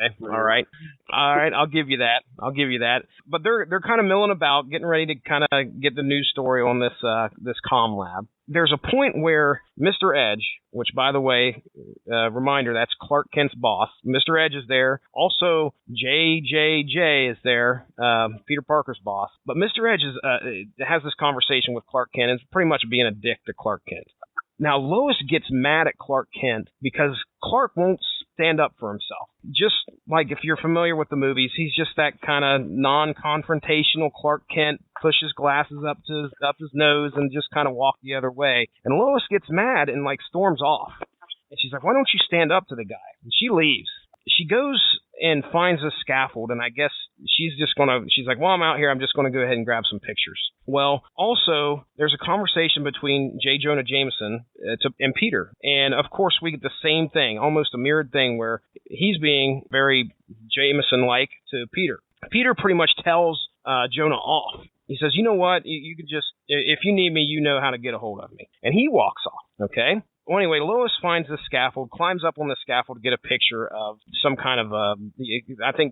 Okay, all right, I'll give you that. But they're kind of milling about, getting ready to kind of get the news story on this ComLab. There's a point where Mr. Edge, which, by the way, reminder, that's Clark Kent's boss. Mr. Edge is there. Also, JJJ is there, Peter Parker's boss. But Mr. Edge has this conversation with Clark Kent and is pretty much being a dick to Clark Kent. Now, Lois gets mad at Clark Kent because Clark won't stand up for himself. Just like if you're familiar with the movies, he's just that kind of non-confrontational Clark Kent, pushes glasses up his nose and just kind of walk the other way. And Lois gets mad and storms off. And she's like, why don't you stand up to the guy? And she leaves. She goes and finds a scaffold, and I guess she's like, well, I'm out here, I'm just going to go ahead and grab some pictures. Well, also, there's a conversation between J. Jonah Jameson and Peter, and of course, we get the same thing, almost a mirrored thing, where he's being very Jameson-like to Peter. Peter pretty much tells Jonah off. He says, you know what, you can just, if you need me, you know how to get a hold of me. And he walks off, okay? Well, anyway, Lois finds the scaffold, climbs up on the scaffold to get a picture of some kind of,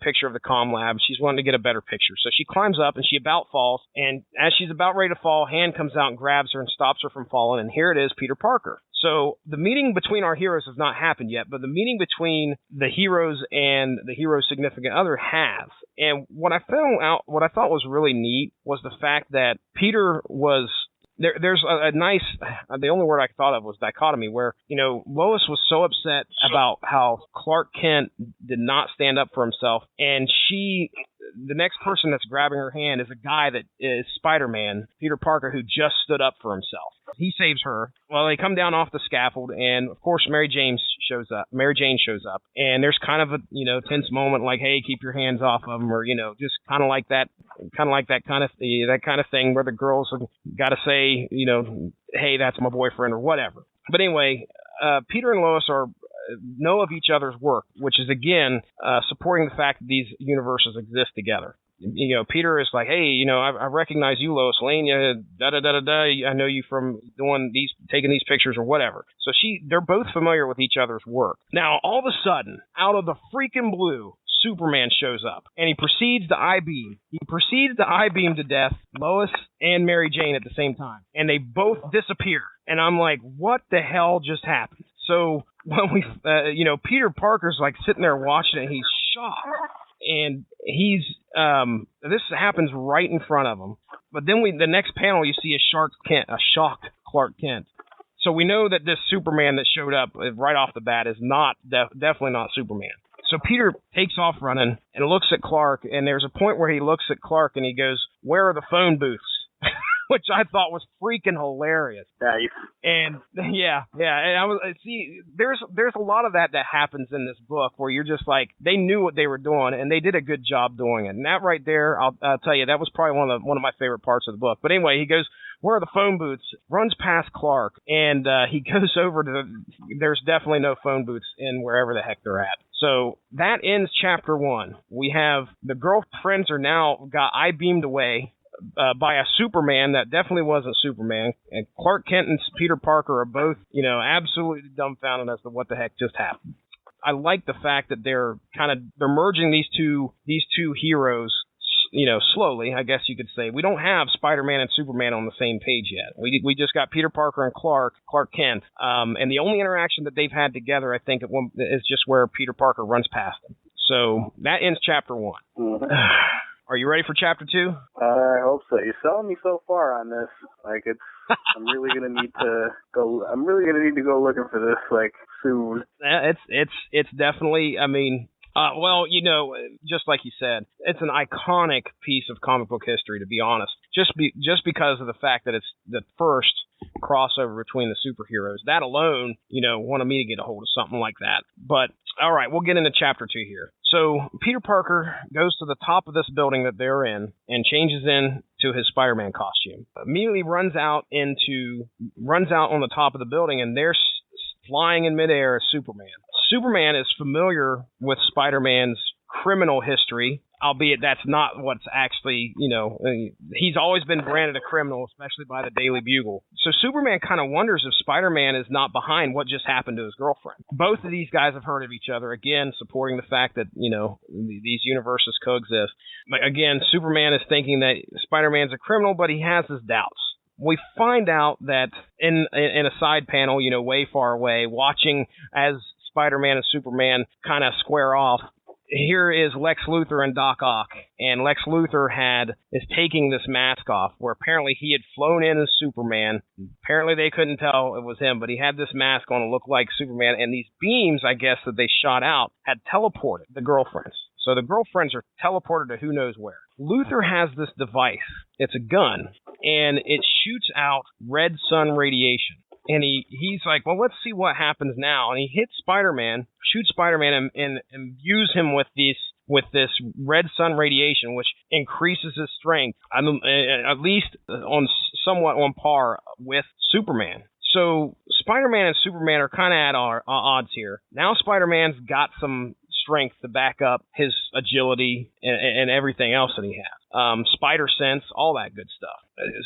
picture of the comm lab. She's wanting to get a better picture. So she climbs up and she about falls. And as she's about ready to fall, hand comes out and grabs her and stops her from falling. And here it is, Peter Parker. So the meeting between our heroes has not happened yet, but the meeting between the heroes and the hero's significant other has. And what I thought was really neat was the fact that Peter was... There's a nice, the only word I thought of was dichotomy, where, Lois was so upset about how Clark Kent did not stand up for himself, and the next person that's grabbing her hand is a guy that is Spider-Man, Peter Parker, who just stood up for himself. He saves her. Well, they come down off the scaffold, and of course Mary Jane shows up, and there's kind of a tense moment, like, hey, keep your hands off of him, or just kind of like that kind of thing where the girls have got to say, hey, that's my boyfriend or whatever. But anyway, Peter and Lois know of each other's work, which is again supporting the fact that these universes exist together. Peter is like, hey, I recognize you, Lois Lane. I know you from taking these pictures or whatever. So they're both familiar with each other's work. Now, all of a sudden, out of the freaking blue, Superman shows up, and he proceeds to I-beam. To death Lois and Mary Jane at the same time, and they both disappear. And I'm like, what the hell just happened? So when we, Peter Parker's like sitting there watching it, he's shocked. And he's, this happens right in front of him. But then the next panel, you see a shocked Clark Kent. So we know that this Superman that showed up right off the bat is definitely not Superman. So Peter takes off running and looks at Clark, and there's a point where he looks at Clark and he goes, "Where are the phone booths?" Which I thought was freaking hilarious. Nice. And yeah. And there's a lot of that happens in this book where you're just like, they knew what they were doing and they did a good job doing it. And that right there, I'll tell you, that was probably one of my favorite parts of the book. But anyway, he goes, "Where are the phone booths?" Runs past Clark, and he goes over to there's definitely no phone booths in wherever the heck they're at. So that ends chapter 1. We have the girlfriends are now got I-beamed away by a Superman that definitely wasn't Superman, and Clark Kent and Peter Parker are both, absolutely dumbfounded as to what the heck just happened. I like the fact that they're merging these two heroes, slowly, I guess you could say. We don't have Spider-Man and Superman on the same page yet. We just got Peter Parker and Clark Kent, and the only interaction that they've had together, I think, is just where Peter Parker runs past them. So that ends chapter 1. Mm-hmm. Are you ready for chapter 2? I hope so. You're selling me so far on this. Like, I'm really gonna need to go. I'm really gonna need to go looking for this, like, soon. It's definitely. I mean, just like you said, it's an iconic piece of comic book history, to be honest. Just because of the fact that it's the first crossover between the superheroes. That alone, wanted me to get a hold of something like that. But all right, we'll get into chapter 2 here. So Peter Parker goes to the top of this building that they're in and changes into his Spider-Man costume. Immediately runs out on the top of the building, and there's flying in midair is Superman. Superman is familiar with Spider-Man's criminal history, albeit that's not what's actually, he's always been branded a criminal, especially by the Daily Bugle. So Superman kind of wonders if Spider-Man is not behind what just happened to his girlfriend. Both of these guys have heard of each other, again, supporting the fact that, these universes coexist. But again, Superman is thinking that Spider-Man's a criminal, but he has his doubts. We find out that in a side panel, way far away, watching as Spider-Man and Superman kind of square off, here is Lex Luthor and Doc Ock, and Lex Luthor is taking this mask off, where apparently he had flown in as Superman. Apparently they couldn't tell it was him, but he had this mask on to look like Superman, and these beams, I guess, that they shot out had teleported the girlfriends. So the girlfriends are teleported to who knows where. Luthor has this device. It's a gun, and it shoots out red sun radiation. And he's like, well, let's see what happens now. And he hits Spider-Man, shoots Spider-Man, and imbues him with this red sun radiation, which increases his strength, at least somewhat on par with Superman. So Spider-Man and Superman are kind of at our odds here. Now Spider-Man's got some strength to back up his agility and everything else that he has. spider sense, all that good stuff.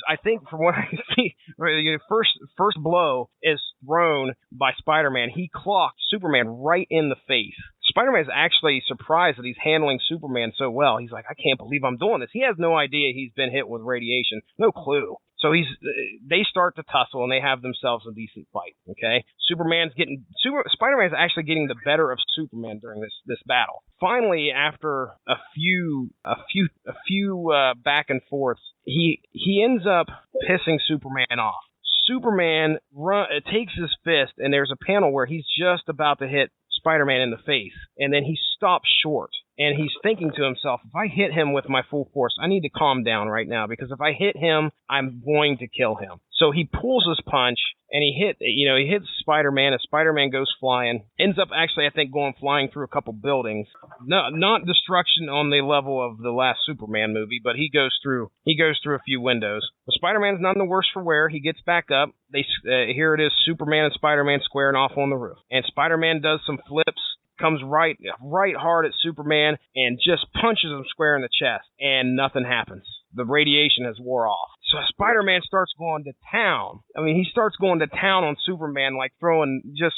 I think from what I can see, the first blow is thrown by Spider-Man. He clocked Superman right in the face. Spider-Man is actually surprised that he's handling Superman so well. He's like, I can't believe I'm doing this. He has no idea he's been hit with radiation. No clue. So they start to tussle and they have themselves a decent fight. Okay, Spider-Man's actually getting the better of Superman during this battle. Finally, after a few back and forths, he ends up pissing Superman off. Superman takes his fist, and there's a panel where he's just about to hit Spider-Man in the face, and then he stops short. And he's thinking to himself, if I hit him with my full force, I need to calm down right now, because if I hit him, I'm going to kill him. So he pulls his punch, and he hits Spider-Man, and Spider-Man goes flying. Ends up actually, I think, going flying through a couple buildings. No, not destruction on the level of the last Superman movie, but he goes through a few windows. But Spider-Man's none the worse for wear. He gets back up. Here it is, Superman and Spider-Man squaring off on the roof. And Spider-Man does some flips, comes right hard at Superman, and just punches him square in the chest, and nothing happens. The radiation has wore off. So Spider-Man starts going to town. I mean, he starts going to town on Superman, like throwing just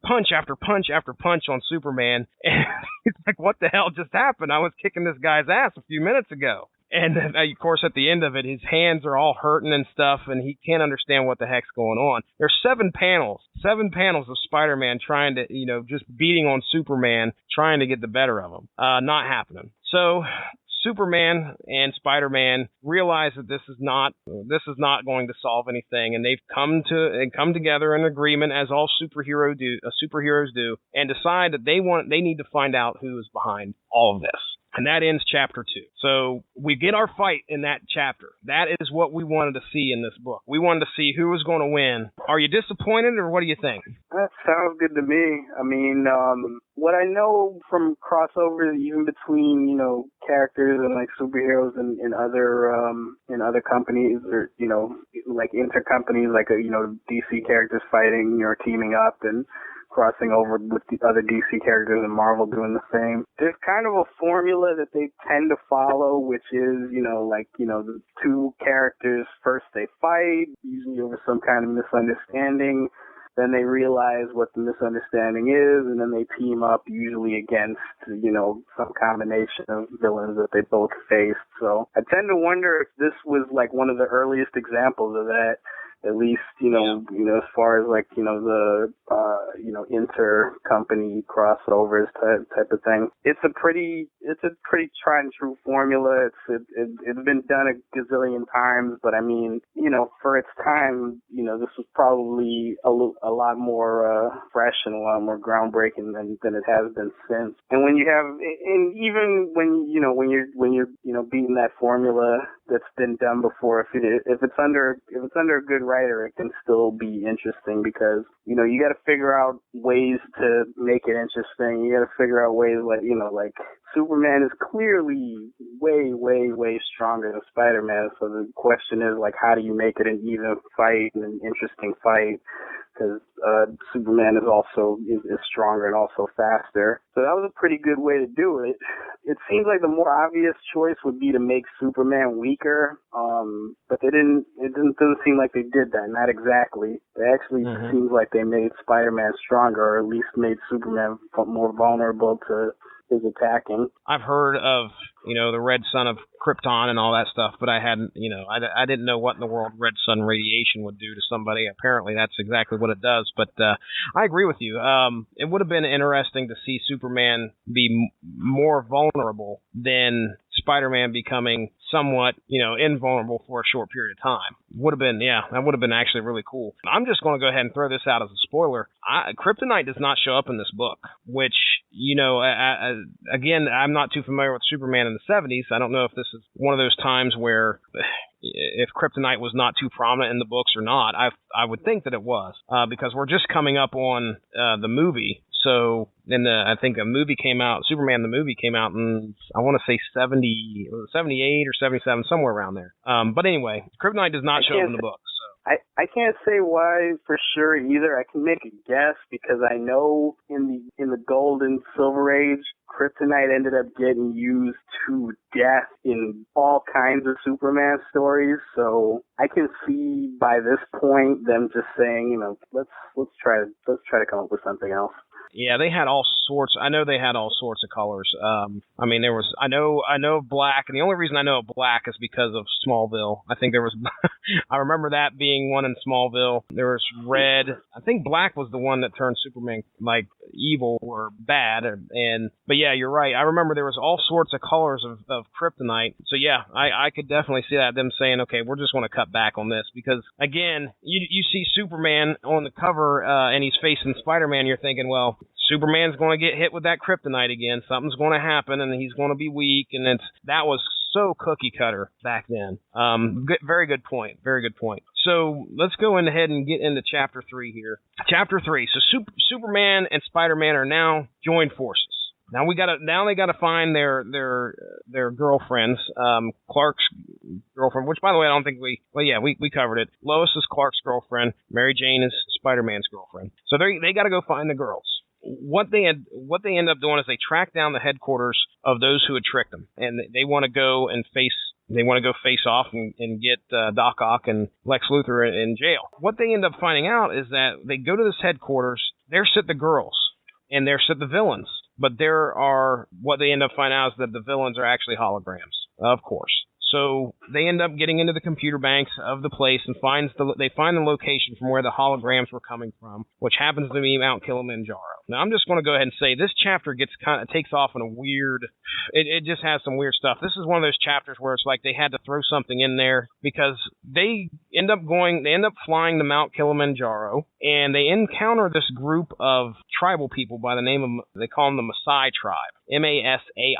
punch after punch after punch on Superman. And he's like, what the hell just happened? I was kicking this guy's ass a few minutes ago. And then, of course, at the end of it, his hands are all hurting and stuff, and he can't understand what the heck's going on. There's 7 panels of Spider-Man trying to, just beating on Superman, trying to get the better of him. Not happening. So Superman and Spider-Man realize that this is not going to solve anything, and they've come together in agreement, as all superheroes do, and decide that they need to find out who is behind all of this. And that ends chapter 2. So we get our fight in that chapter. That is what we wanted to see in this book. We wanted to see who was going to win. Are you disappointed, or what do you think? That sounds good to me. I mean, what I know from crossovers, even between, characters and like superheroes in other companies, or, like intercompanies, like, DC characters fighting or teaming up and crossing over with the other DC characters and Marvel doing the same. There's kind of a formula that they tend to follow, which is, the 2 characters, first they fight, usually over some kind of misunderstanding. Then they realize what the misunderstanding is, and then they team up, usually against, some combination of villains that they both faced. So I tend to wonder if this was like one of the earliest examples of that. At least, as far as like, the, inter-company crossovers type of thing. It's a pretty tried and true formula. It's been done a gazillion times, but I mean, for its time, this was probably a lot more, fresh and a lot more groundbreaking than it has been since. And when you have, and even when you're beating that formula that's been done before, if it's under a good writer, it can still be interesting, because you got to figure out ways to make it interesting. You got to figure out ways like Superman is clearly way, way, way stronger than Spider-Man. So the question is, like, how do you make it an even fight and an interesting fight? Because Superman is also is stronger and also faster. So that was a pretty good way to do it. It seems like the more obvious choice would be to make Superman weaker, but it doesn't seem like they did that. Not exactly. It actually seems like they made Spider-Man stronger, or at least made Superman more vulnerable to his attacking. I've heard of, the red sun of Krypton and all that stuff, but I hadn't, I didn't know what in the world red sun radiation would do to somebody. Apparently that's exactly what it does, but I agree with you. It would have been interesting to see Superman be more vulnerable than Spider-Man becoming somewhat, invulnerable for a short period of time. That would have been actually really cool. I'm just going to go ahead and throw this out as a spoiler. Kryptonite does not show up in this book, which, again, I'm not too familiar with Superman in the 70s. I don't know if this is one of those times where if Kryptonite was not too prominent in the books or not. I would think that it was, because we're just coming up on the movie. So I think Superman the movie came out in, I want to say 78 or 77, somewhere around there. But anyway, Kryptonite does not show up in the books. I can't say why for sure either. I can make a guess because I know in the Gold and Silver Age, kryptonite ended up getting used to death in all kinds of Superman stories. So I can see by this point them just saying, you know, let's try to come up with something else. Yeah, they had all sorts. I know they had all sorts of colors. I mean, there was. I know black, and the only reason I know black is because of Smallville. I think there was. I remember that being one in Smallville. There was red. I think black was the one that turned Superman like evil or bad. But yeah, you're right. I remember there was all sorts of colors of kryptonite. So yeah, I could definitely see that, them saying, okay, we're just going to cut back on this because again, you see Superman on the cover and he's facing Spider-Man. You're thinking, well, Superman's going to get hit with that kryptonite again. Something's going to happen, and he's going to be weak. And that was so cookie cutter back then. Very good point. Very good point. So let's go ahead and get into Chapter 3 here. Chapter 3. So Superman and Spider-Man are now joined forces. Now they gotta find their girlfriends. Clark's girlfriend, which by the way I don't think we covered it. Lois is Clark's girlfriend. Mary Jane is Spider-Man's girlfriend. So they gotta go find the girls. What they end up doing is they track down the headquarters of those who had tricked them, and they want to go face off and get Doc Ock and Lex Luthor in jail. What they end up finding out is that they go to this headquarters. There sit the girls, and there sit the villains. But what they end up finding out is that the villains are actually holograms, of course. So they end up getting into the computer banks of the place and they find the location from where the holograms were coming from, which happens to be Mount Kilimanjaro. Now I'm just going to go ahead and say this chapter takes off in a weird. It just has some weird stuff. This is one of those chapters where it's like they had to throw something in there because they end up flying to Mount Kilimanjaro and they encounter this group of tribal people by the name of, they call them the Maasai tribe. Masai.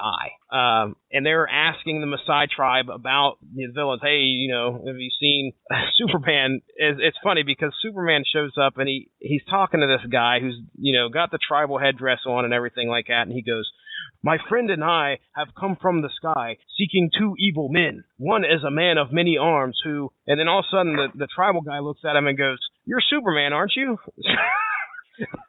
And they're asking the Maasai tribe about the villains. Hey, you know, have you seen Superman? It's funny because Superman shows up and he's talking to this guy who's, you know, got the tribal headdress on and everything like that. And he goes, "My friend and I have come from the sky seeking two evil men. One is a man of many arms who," and then all of a sudden the tribal guy looks at him and goes, "You're Superman, aren't you?"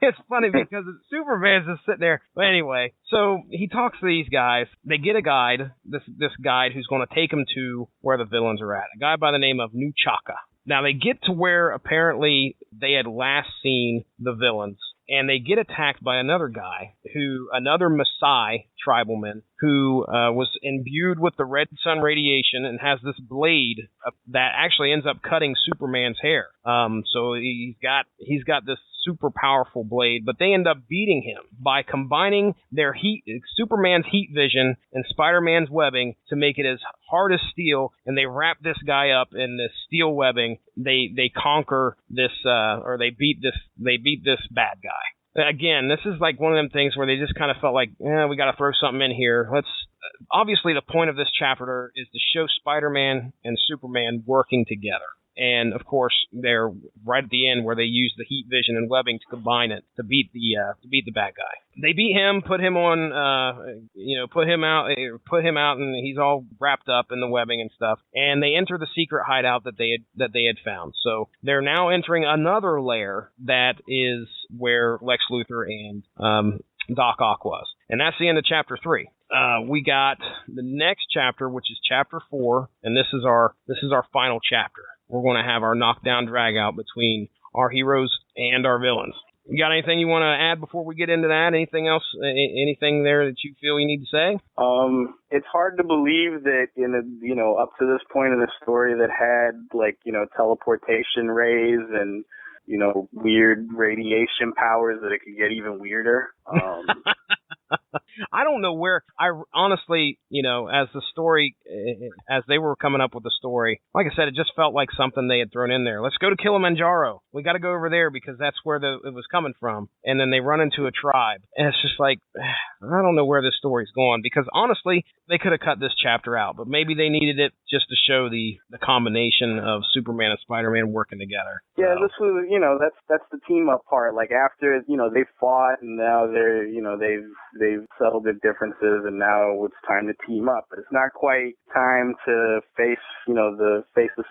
It's funny because Superman's just sitting there. But anyway, so he talks to these guys. They get a guide, this guide who's going to take them to where the villains are at. A guy by the name of Nuchaka. Now they get to where apparently they had last seen the villains. And they get attacked by another guy, another Maasai tribalman, who was imbued with the red sun radiation and has this blade that actually ends up cutting Superman's hair. So he's got this super powerful blade, but they end up beating him by combining Superman's heat vision and Spider-Man's webbing to make it as hard as steel, and they wrap this guy up in this steel webbing. They conquer this, or they beat this bad guy. Again, this is like one of them things where they just kind of felt like, we got to throw something in here. Obviously, the point of this chapter is to show Spider-Man and Superman working together. And of course, they're right at the end where they use the heat vision and webbing to combine it to beat the bad guy. They beat him, put him out, and he's all wrapped up in the webbing and stuff. And they enter the secret hideout that they had found. So they're now entering another lair that is where Lex Luthor and Doc Ock was. And that's the end of Chapter 3. We got the next chapter, which is Chapter 4, and this is our final chapter. We're going to have our knockdown drag out between our heroes and our villains. You got anything you want to add before we get into that? Anything else? Anything there that you feel you need to say? It's hard to believe that up to this point in the story that had teleportation rays and weird radiation powers, that it could get even weirder. I don't know where. I honestly, as they were coming up with the story, like I said, it just felt like something they had thrown in there. Let's go to Kilimanjaro. We got to go over there because that's where it was coming from. And then they run into a tribe, and it's just like, I don't know where this story's going, because honestly, they could have cut this chapter out, but maybe they needed it just to show the combination of Superman and Spider-Man working together. Yeah, this was, that's the team up part. Like after, they fought and now they've settled their differences, and now it's time to team up. But it's not quite time to face the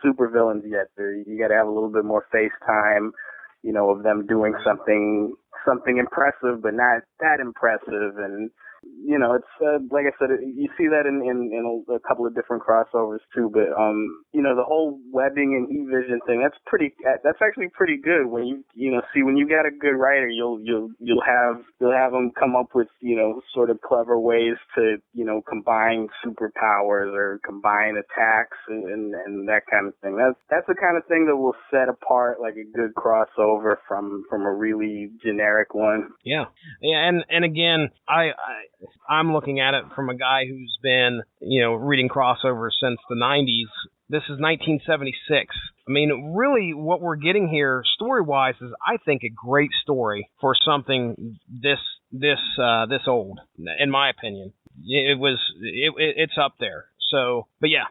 supervillains yet. You got to have a little bit more face time, of them doing something impressive, but not that impressive. And it's like I said, you see that in a couple of different crossovers too. But the whole webbing and E-Vision thing, that's actually pretty good. When when you got a good writer, you'll have them come up with sort of clever ways to combine superpowers or combine attacks and that kind of thing. That's the kind of thing that will set apart like a good crossover from a really generic one. Yeah, and again, I'm looking at it from a guy who's been, reading crossovers since the 90s. This is 1976. I mean, really what we're getting here story-wise is, I think, a great story for something this old, in my opinion. It's up there. So, but yeah,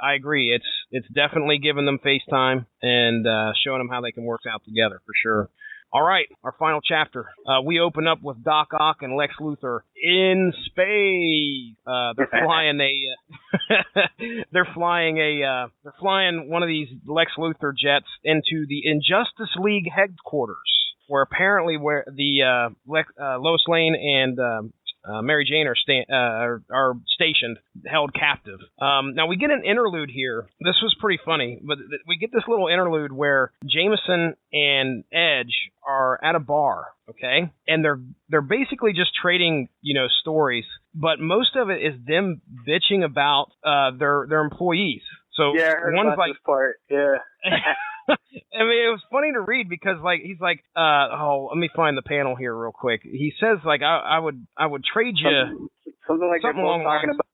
I agree. It's definitely giving them FaceTime and showing them how they can work out together for sure. All right, our final chapter. We open up with Doc Ock and Lex Luthor in space. They're flying one of these Lex Luthor jets into the Injustice League headquarters, where apparently the Lois Lane and Mary Jane are stationed, held captive. Now we get an interlude here. This was pretty funny, but we get this little interlude where Jameson and Edge are at a bar, okay, and they're basically just trading, stories, but most of it is them bitching about their employees. So yeah, I heard one's about like this part. Yeah. I mean, it was funny to read because, he's like, let me find the panel here real quick. He says, I would trade you something like something they're both talking about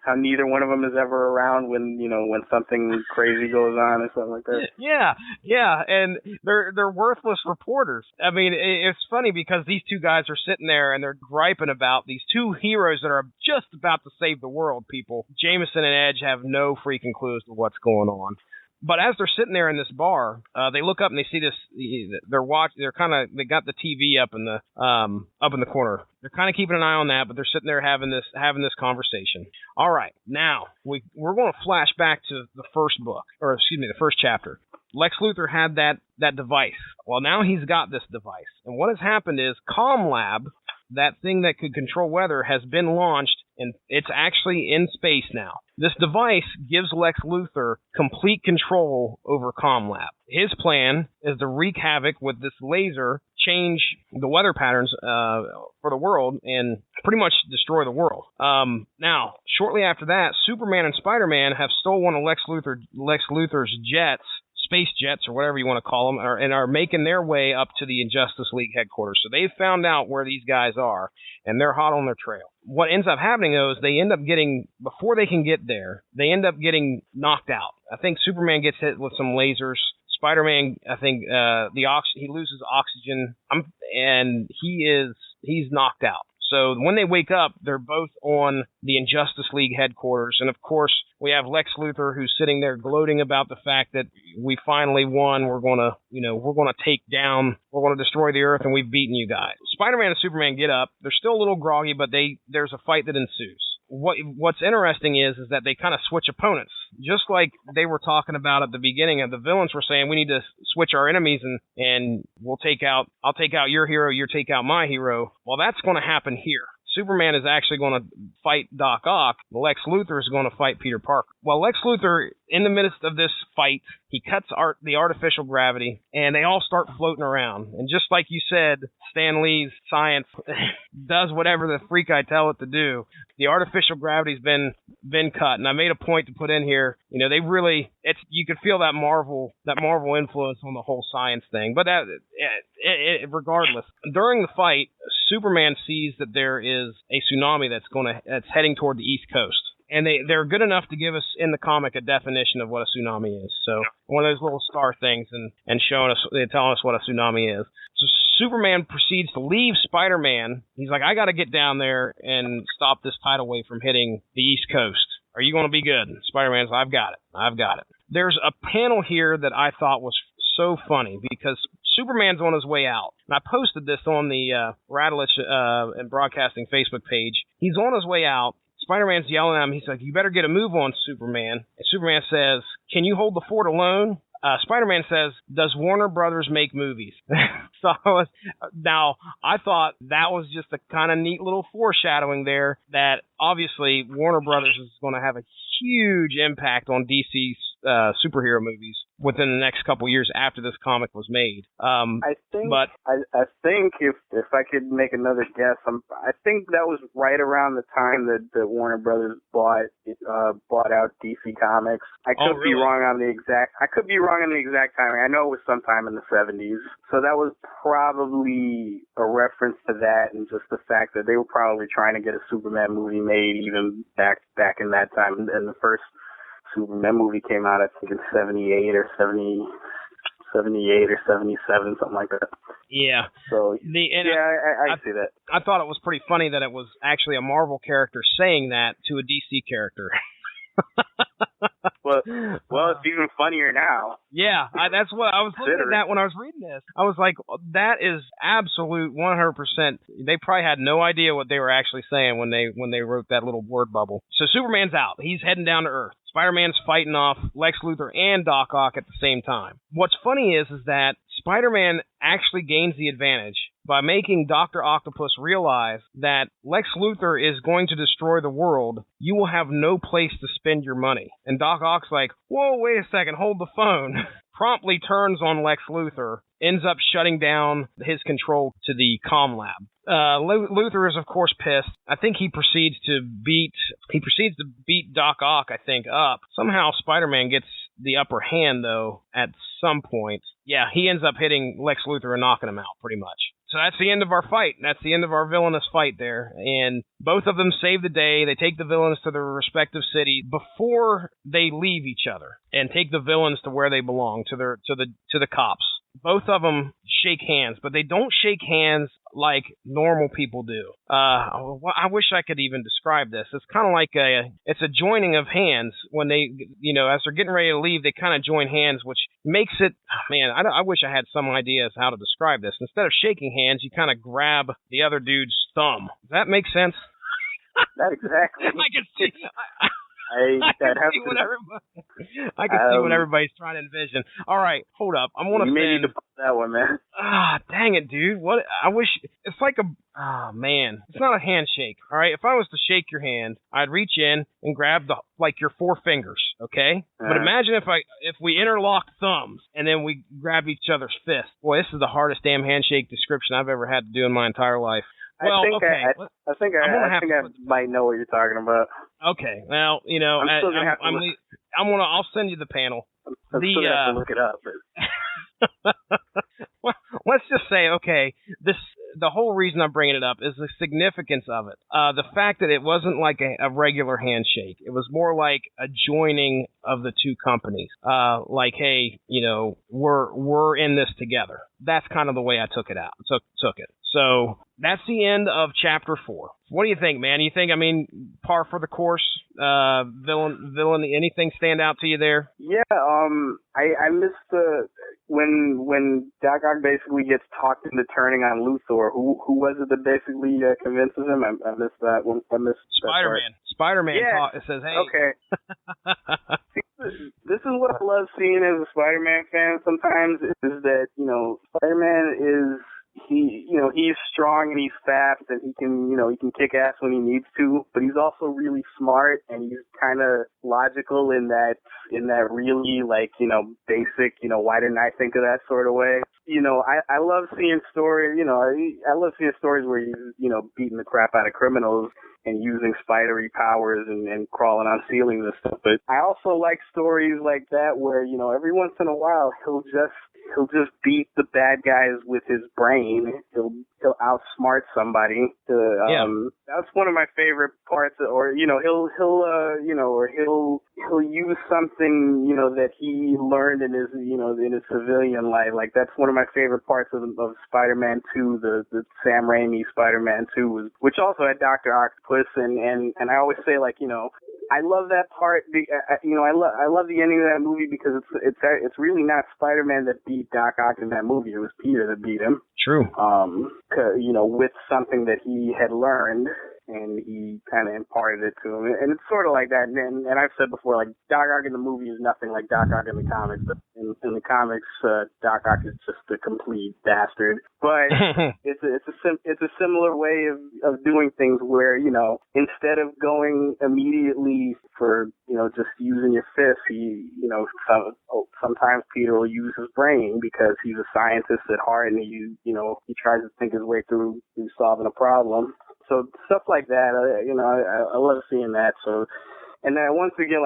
how neither one of them is ever around when something crazy goes on or something like that. Yeah, and they're worthless reporters. I mean, it's funny because these two guys are sitting there and they're griping about these two heroes that are just about to save the world. People, Jameson and Edge, have no freaking clue as to what's going on. But as they're sitting there in this bar, they look up and they see this. They got the TV up in the corner. They're kind of keeping an eye on that, but they're sitting there having this conversation. All right, now we're going to flash back to the first chapter. Lex Luthor had that device. Well, now he's got this device, and what has happened is ComLab, that thing that could control weather, has been launched, and it's actually in space now. This device gives Lex Luthor complete control over ComLab. His plan is to wreak havoc with this laser, change the weather patterns for the world, and pretty much destroy the world. Now, shortly after that, Superman and Spiderman have stolen one of Lex Luthor's jets, space jets or whatever you want to call them, and are making their way up to the Injustice League headquarters. So they've found out where these guys are, and they're hot on their trail. What ends up happening, though, is they end up getting, before they can get there, they end up getting knocked out. I think Superman gets hit with some lasers. Spider-Man, I think he loses oxygen, and he's knocked out. So when they wake up, they're both on the Injustice League headquarters. And, of course, we have Lex Luthor, who's sitting there gloating about the fact that we finally won. We're going to destroy the Earth, and we've beaten you guys. Spider-Man and Superman get up. They're still a little groggy, but there's a fight that ensues. What's interesting is that they kind of switch opponents. Just like they were talking about at the beginning, of the villains were saying, we need to switch our enemies and I'll take out your hero, you take out my hero. Well, that's going to happen here. Superman is actually going to fight Doc Ock. Lex Luthor is going to fight Peter Parker. Well, Lex Luthor, in the midst of this fight, he cuts the artificial gravity, and they all start floating around. And just like you said, Stan Lee's science does whatever the freak I tell it to do. The artificial gravity's been cut, and I made a point to put in here. They really, you could feel that Marvel influence on the whole science thing. But regardless, during the fight, Superman sees that there is a tsunami that's heading toward the East Coast. And they're good enough to give us in the comic a definition of what a tsunami is. So one of those little star things and telling us what a tsunami is. So Superman proceeds to leave Spider-Man. He's like, I got to get down there and stop this tidal wave from hitting the East Coast. Are you going to be good? Spider-Man's, I've got it. There's a panel here that I thought was so funny because Superman's on his way out. And I posted this on the Radulich In Broadcasting Facebook page. He's on his way out. Spider-Man's yelling at him. He's like, you better get a move on, Superman. And Superman says, can you hold the fort alone? Spider-Man says, does Warner Brothers make movies? Now, I thought that was just a kind of neat little foreshadowing there that obviously Warner Brothers is going to have a huge impact on DC's superhero movies within the next couple years after this comic was made. I think if I could make another guess, I think that was right around the time that Warner Brothers bought out DC Comics. I could be wrong on the exact timing. I know it was sometime in the 70s. So that was probably a reference to that, and just the fact that they were probably trying to get a Superman movie made even back in that time. And the first Superman movie came out, I think, in 78 or 77, something like that. Yeah. So, I see that. I thought it was pretty funny that it was actually a Marvel character saying that to a DC character. well, it's even funnier now. Yeah, that's what I was looking at that when I was reading this. I was like, that is absolute 100%. They probably had no idea what they were actually saying when they wrote that little word bubble. So Superman's out. He's heading down to Earth. Spider-Man's fighting off Lex Luthor and Doc Ock at the same time. What's funny is that Spider-Man actually gains the advantage by making Dr. Octopus realize that Lex Luthor is going to destroy the world. You will have no place to spend your money. And Doc Ock's like, whoa, wait a second, hold the phone. Promptly turns on Lex Luthor, ends up shutting down his control to the comm lab. Luthor is, of course, pissed. I think he proceeds to beat Doc Ock, I think, up. Somehow Spider-Man gets the upper hand, though, at some point. Yeah, he ends up hitting Lex Luthor and knocking him out, pretty much. So that's the end of our fight. That's the end of our villainous fight there. And both of them save the day. They take the villains to their respective cities before they leave each other and take the villains to where they belong, to the cops. Both of them shake hands, but they don't shake hands like normal people do. I wish I could even describe this. It's kind of like it's a joining of hands when they, as they're getting ready to leave, they kind of join hands, which makes it, I wish I had some idea as how to describe this. Instead of shaking hands, you kind of grab the other dude's thumb. Does that make sense? Not exactly. I can see. I can see what everybody's trying to envision. All right, hold up. I'm gonna. You may need to put that one, man. Dang it, dude. What? I wish it's like a. Man, it's not a handshake. All right, if I was to shake your hand, I'd reach in and grab your 4 fingers. Okay, but imagine if we interlocked thumbs and then we grabbed each other's fists. Boy, this is the hardest damn handshake description I've ever had to do in my entire life. Well, I think I might know what you're talking about. Okay, well, I'll send you the panel. I'm still gonna have to look it up. Well, let's just say, okay, the whole reason I'm bringing it up is the significance of it. The fact that it wasn't like a regular handshake. It was more like a joining of the two companies. Like, hey, we're in this together. That's kind of the way I took it. So that's the end of chapter 4. What do you think, man? You think, par for the course? Villain, anything stand out to you there? Yeah, I missed when Doc Ock basically gets talked into turning on Luthor. Who was it that basically convinces him? I missed that one. Spider-Man. Spider-Man says, hey. Okay. This is what I love seeing as a Spider-Man fan sometimes, is that, Spider-Man is... he's strong and he's fast and he can kick ass when he needs to, but he's also really smart and he's kind of logical in that really basic, why didn't I think of that sort of way? I love seeing stories, I love seeing stories where he's, beating the crap out of criminals and using spidery powers and crawling on ceilings and stuff. But I also like stories like that where, every once in a while he'll just beat the bad guys with his brain. He'll outsmart somebody. That's one of my favorite parts. Or he'll use something that he learned in his civilian life. Like, that's one of my favorite parts of Spider-Man 2, the Sam Raimi Spider-Man 2, which also had Dr. Octopus. And I always say, I love that part. I love the ending of that movie because it's really not Spider-Man that beat Doc Ock in that movie. It was Peter that beat him. True. With something that he had learned, and he kind of imparted it to him. And it's sort of like that. And I've said before, like, Doc Ock in the movie is nothing like Doc Ock in the comics. But in the comics, Doc Ock is just a complete bastard. But it's a similar way of doing things where, instead of going immediately for, just using your fists, sometimes Peter will use his brain because he's a scientist at heart, and he tries to think his way through solving a problem. So stuff like that, I love seeing that. So, and then once again,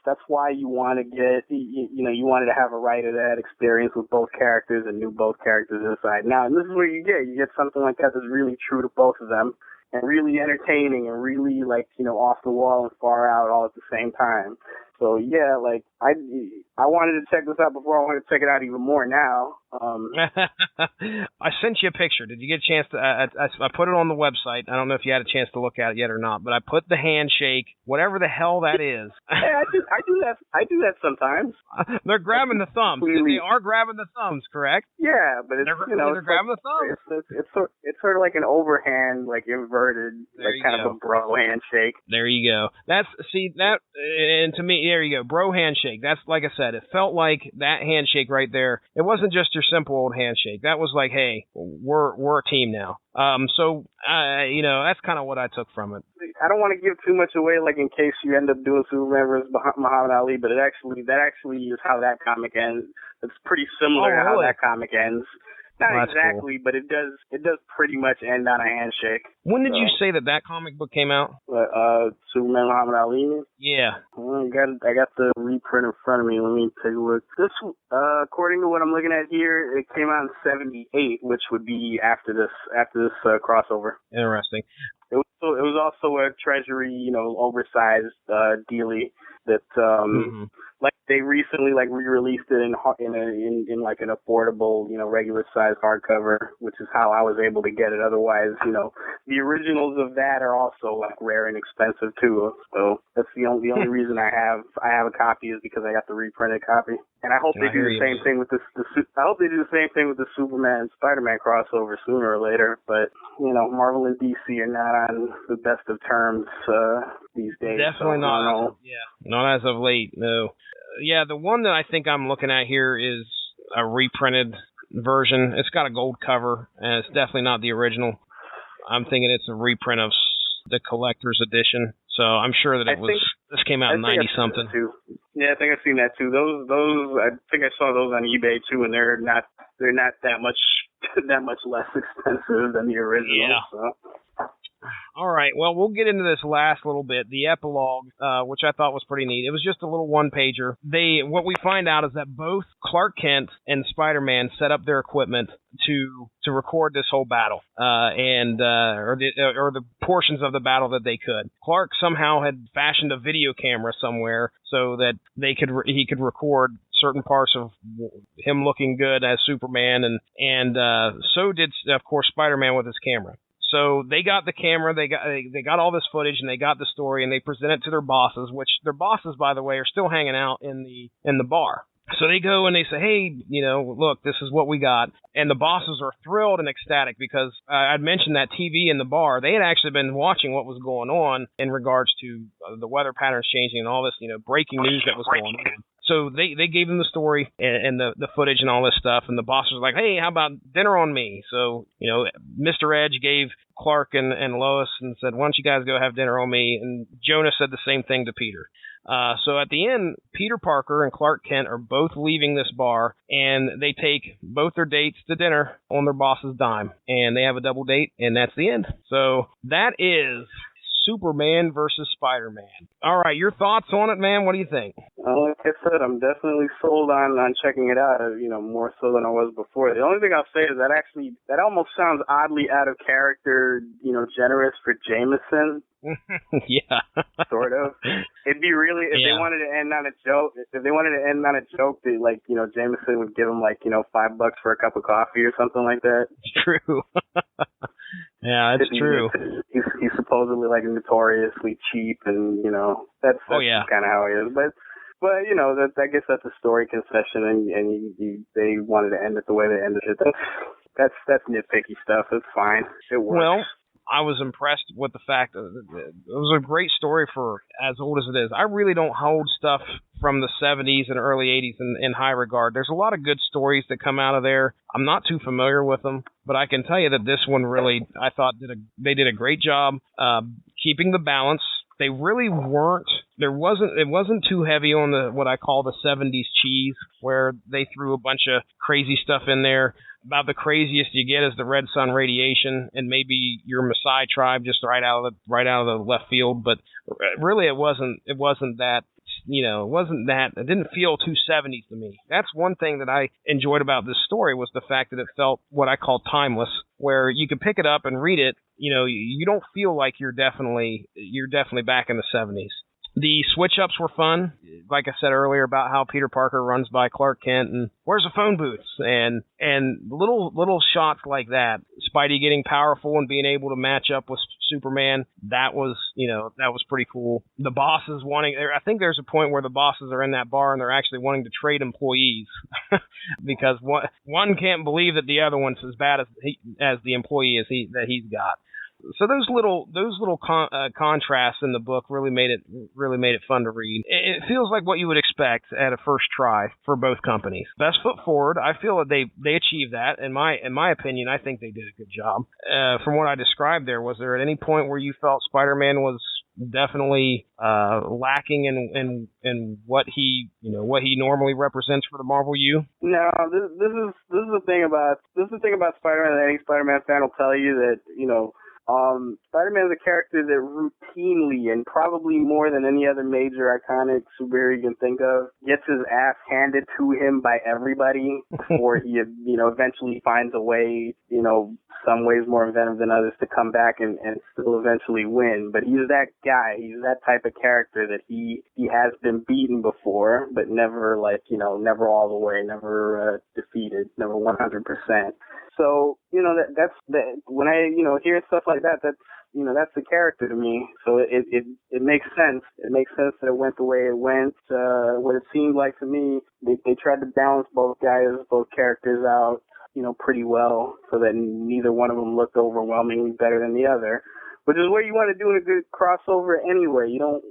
that's why you want to get, you wanted to have a writer that had experience with both characters and knew both characters inside. Now, and this is what you get something like that that's really true to both of them, and really entertaining, and really off the wall and far out all at the same time. So yeah, I wanted to check this out before. I want to check it out even more now. I sent you a picture. Did you get a chance to? I put it on the website. I don't know if you had a chance to look at it yet or not, but I put the handshake, whatever the hell that is. Yeah, I do that sometimes. They're grabbing the thumbs. They are grabbing the thumbs, correct? Yeah, but it's they're grabbing the thumbs. It's sort of like an overhand, inverted, kind of a bro handshake. There you go. And to me, there you go, bro handshake. That's, like I said, it felt like that handshake right there. It wasn't just your simple old handshake. That was like, hey, we're a team now. That's kind of what I took from it. I don't want to give too much away, in case you end up doing Superman versus Muhammad Ali, but that actually is how that comic ends. It's pretty similar to how that comic ends. Not exactly, cool. But it does pretty much end on a handshake. When did you say that comic book came out? Superman Muhammad Ali? Yeah. I got the reprint in front of me. Let me take a look. This, according to what I'm looking at here, it came out in '78, which would be after this crossover. Interesting. It was also a Treasury, oversized dealie that they recently re-released it in an affordable, regular size hardcover, which is how I was able to get it. Otherwise, the originals of that are also rare and expensive too. So that's the only reason I have a copy is because I got the reprinted copy. And I hope they do the same thing with this. I hope they do the same thing with the Superman and Spider-Man crossover sooner or later. But Marvel and DC are not on the best of terms these days. Definitely not. Not as of late. No. Yeah, the one that I think I'm looking at here is a reprinted version. It's got a gold cover, and it's definitely not the original. I'm thinking it's a reprint of the collector's edition. So I'm sure that this came out in 90-something. Yeah, I think I've seen that too. Those I think I saw those on eBay too, and they're not that much less expensive than the original. Yeah. So. All right, well, we'll get into this last little bit, the epilogue, which I thought was pretty neat. It was just a little one-pager. What we find out is that both Clark Kent and Spider-Man set up their equipment to record this whole battle, or the portions of the battle that they could. Clark somehow had fashioned a video camera somewhere so that he could record certain parts of him looking good as Superman, and so did, of course, Spider-Man with his camera. So they got the camera, they got all this footage, and they got the story, and they present it to their bosses, which their bosses, by the way, are still hanging out in the bar. So they go and they say, hey, look, this is what we got. And the bosses are thrilled and ecstatic because I'd mentioned that TV in the bar. They had actually been watching what was going on in regards to the weather patterns changing and all this, breaking news that was going on. So they gave them the story and the footage and all this stuff, and the boss was like, hey, how about dinner on me? So, Mr. Edge gave Clark and Lois and said, why don't you guys go have dinner on me? And Jonah said the same thing to Peter. So at the end, Peter Parker and Clark Kent are both leaving this bar, and they take both their dates to dinner on their boss's dime, and they have a double date, and that's the end. So that is Superman versus Spider-Man. All right, your thoughts on it, man? What do you think? Like I said, I'm definitely sold on checking it out, more so than I was before. The only thing I'll say is that almost sounds oddly out of character, generous for Jameson. Yeah. Sort of. It'd be really, if they wanted to end on a joke, that, Jameson would give him $5 for a cup of coffee or something like that. It's true. Yeah, that's true. He's supposedly like notoriously cheap, and that's kind of how he is. But I guess that's a story concession, and they wanted to end it the way they ended it. That's nitpicky stuff. It's fine. It works. Well, I was impressed with the fact that it was a great story for as old as it is. I really don't hold stuff from the 70s and early 80s in high regard. There's a lot of good stories that come out of there. I'm not too familiar with them, but I can tell you that this one really, I thought they did a great job keeping the balance. They really weren't. It wasn't too heavy on what I call the 70s cheese, where they threw a bunch of crazy stuff in there. About the craziest you get is the Red Sun radiation, and maybe your Maasai tribe just right out of the left field. But really, it wasn't that. It didn't feel too 70s to me. That's one thing that I enjoyed about this story, was the fact that it felt what I call timeless, where you could pick it up and read it. You don't feel like you're definitely back in the 70s. The switch-ups were fun, like I said earlier, about how Peter Parker runs by Clark Kent and where's the phone booths, and little shots like that. Spidey getting powerful and being able to match up with Superman, that was pretty cool. The bosses I think there's a point where the bosses are in that bar and they're actually wanting to trade employees because one can't believe that the other one's as bad as the employee that he's got. So those little contrasts in the book really made it fun to read. It feels like what you would expect at a first try for both companies. Best foot forward. I feel that they achieved that. In my opinion, I think they did a good job. From what I described there, was there at any point where you felt Spider-Man was definitely lacking in what he normally represents for the Marvel U? No, this is the thing about Spider-Man that any Spider-Man fan will tell you, that Spider-Man is a character that routinely, and probably more than any other major iconic superhero you can think of, gets his ass handed to him by everybody before he, eventually finds a way, some ways more inventive than others, to come back and still eventually win. But he's that guy. He's that type of character that he has been beaten before, but never never all the way, never defeated, never 100%. So, that's when I, hear stuff like that, that's the character to me. So it makes sense. It makes sense that it went the way it went. What it seemed like to me, they tried to balance both characters out, pretty well, so that neither one of them looked overwhelmingly better than the other. Which is what you want to do in a good crossover anyway. You don't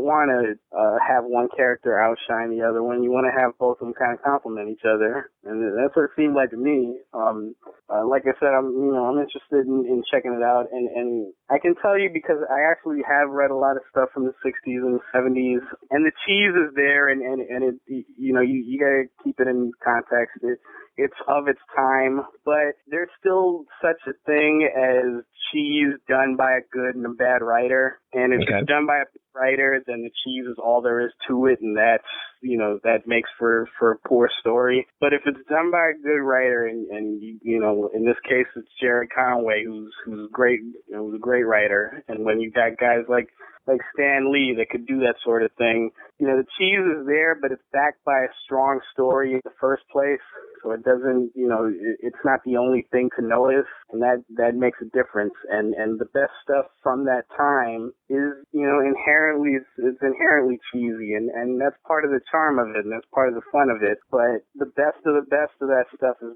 want to have one character outshine the other one. You want to have both of them kind of complement each other, and that's what it seemed like to me. Like I said, I'm interested in checking it out, and I can tell you because I actually have read a lot of stuff from the 60s and the 70s, and the cheese is there, and it you gotta keep it in context. It's of its time, but there's still such a thing as cheese done by a good and a bad writer. And if it's done by a good writer, then the cheese is all there is to it, and that makes for a poor story. But if it's done by a good writer, and in this case it's Jerry Conway, who's great, who's a great writer, and when you got guys like Stan Lee that could do that sort of thing, the cheese is there, but it's backed by a strong story in the first place. So it doesn't, it's not the only thing to notice, and that makes a difference. And the best stuff from that time is, inherently cheesy, and that's part of the charm of it, and that's part of the fun of it. But the best of that stuff is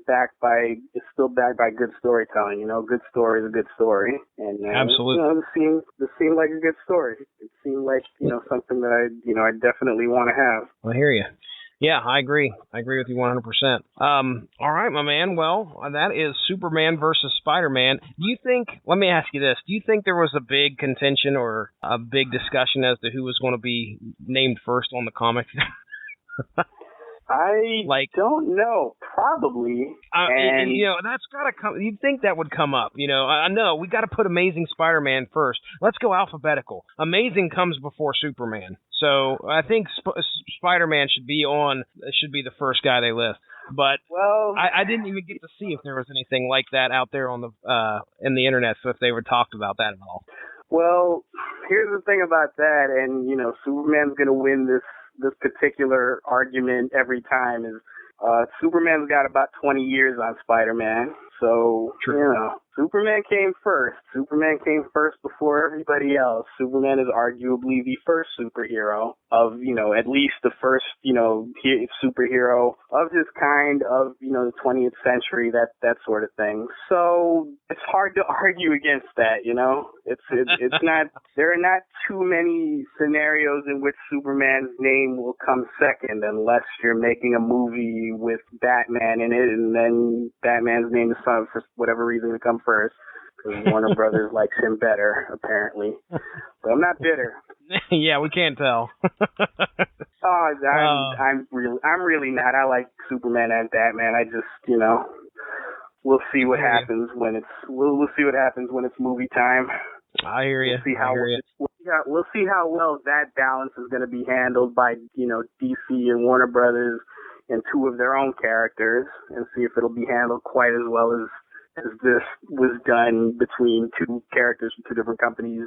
still backed by good storytelling. Good story is a good story, and absolutely, this seemed like a good story. It seemed like something that I definitely want to have. I hear you. Yeah, I agree. I agree with you 100%. All right, my man. Well, that is Superman versus Spider-Man. Let me ask you this. Do you think there was a big contention or a big discussion as to who was going to be named first on the comic? I don't know. Probably. That's got to come. You'd think that would come up. I know. We got to put Amazing Spider-Man first. Let's go alphabetical. Amazing comes before Superman. So I think Spider-Man should be the first guy they list. But I didn't even get to see if there was anything like that out there on in the internet. So if they were talked about that at all. Well, here's the thing about that, and Superman's going to win this particular argument every time. Is Superman's got about 20 years on Spider-Man, so true. Superman came first. Superman came first before everybody else. Superman is arguably the first superhero of, at least the first, superhero of his kind of, the 20th century, that sort of thing. So it's hard to argue against that, It's not, there are not too many scenarios in which Superman's name will come second unless you're making a movie with Batman in it, and then Batman's name is for whatever reason to come first, because Warner Brothers likes him better, apparently. But I'm not bitter. Yeah, we can't tell. I'm really not. I like Superman and Batman. I just, we'll see what happens when we'll see what happens when it's movie time. I hear you. We'll see how well that balance is going to be handled by, DC and Warner Brothers and two of their own characters, and see if it'll be handled quite as well as this was done between two characters from two different companies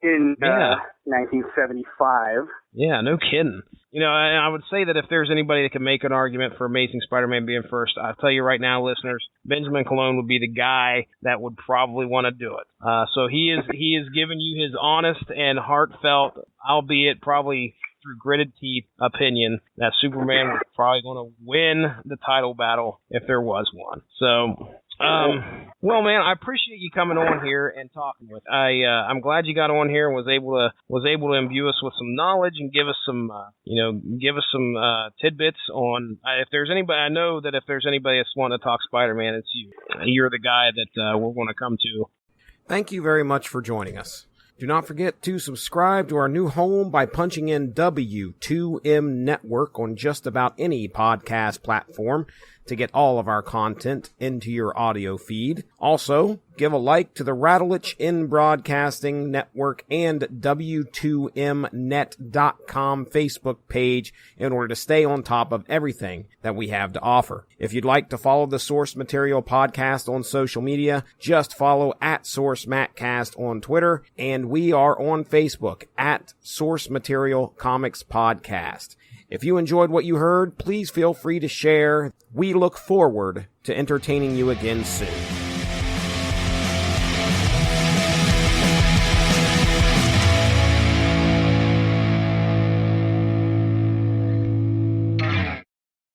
in 1975. Yeah, no kidding. I would say that if there's anybody that can make an argument for Amazing Spider-Man being first, I'll tell you right now, listeners, Benjamin Colon would be the guy that would probably want to do it. So he is giving you his honest and heartfelt, albeit probably through gritted teeth, opinion that Superman was probably going to win the title battle if there was one. So, well, man, I appreciate you coming on here and talking with. I'm glad you got on here and was able to imbue us with some knowledge and give us some, tidbits on. If there's anybody, I know that if there's anybody that's wanting to talk Spider-Man, it's you. You're the guy that we're going to come to. Thank you very much for joining us. Do not forget to subscribe to our new home by punching in W2M Network on just about any podcast platform to get all of our content into your audio feed. Also, give a like to the Radulich In Broadcasting Network and W2Mnet.com Facebook page in order to stay on top of everything that we have to offer. If you'd like to follow the Source Material Podcast on social media, just follow @SourceMatCast on Twitter, and we are on Facebook @Source Material Comics Podcast. If you enjoyed what you heard, please feel free to share. We look forward to entertaining you again soon.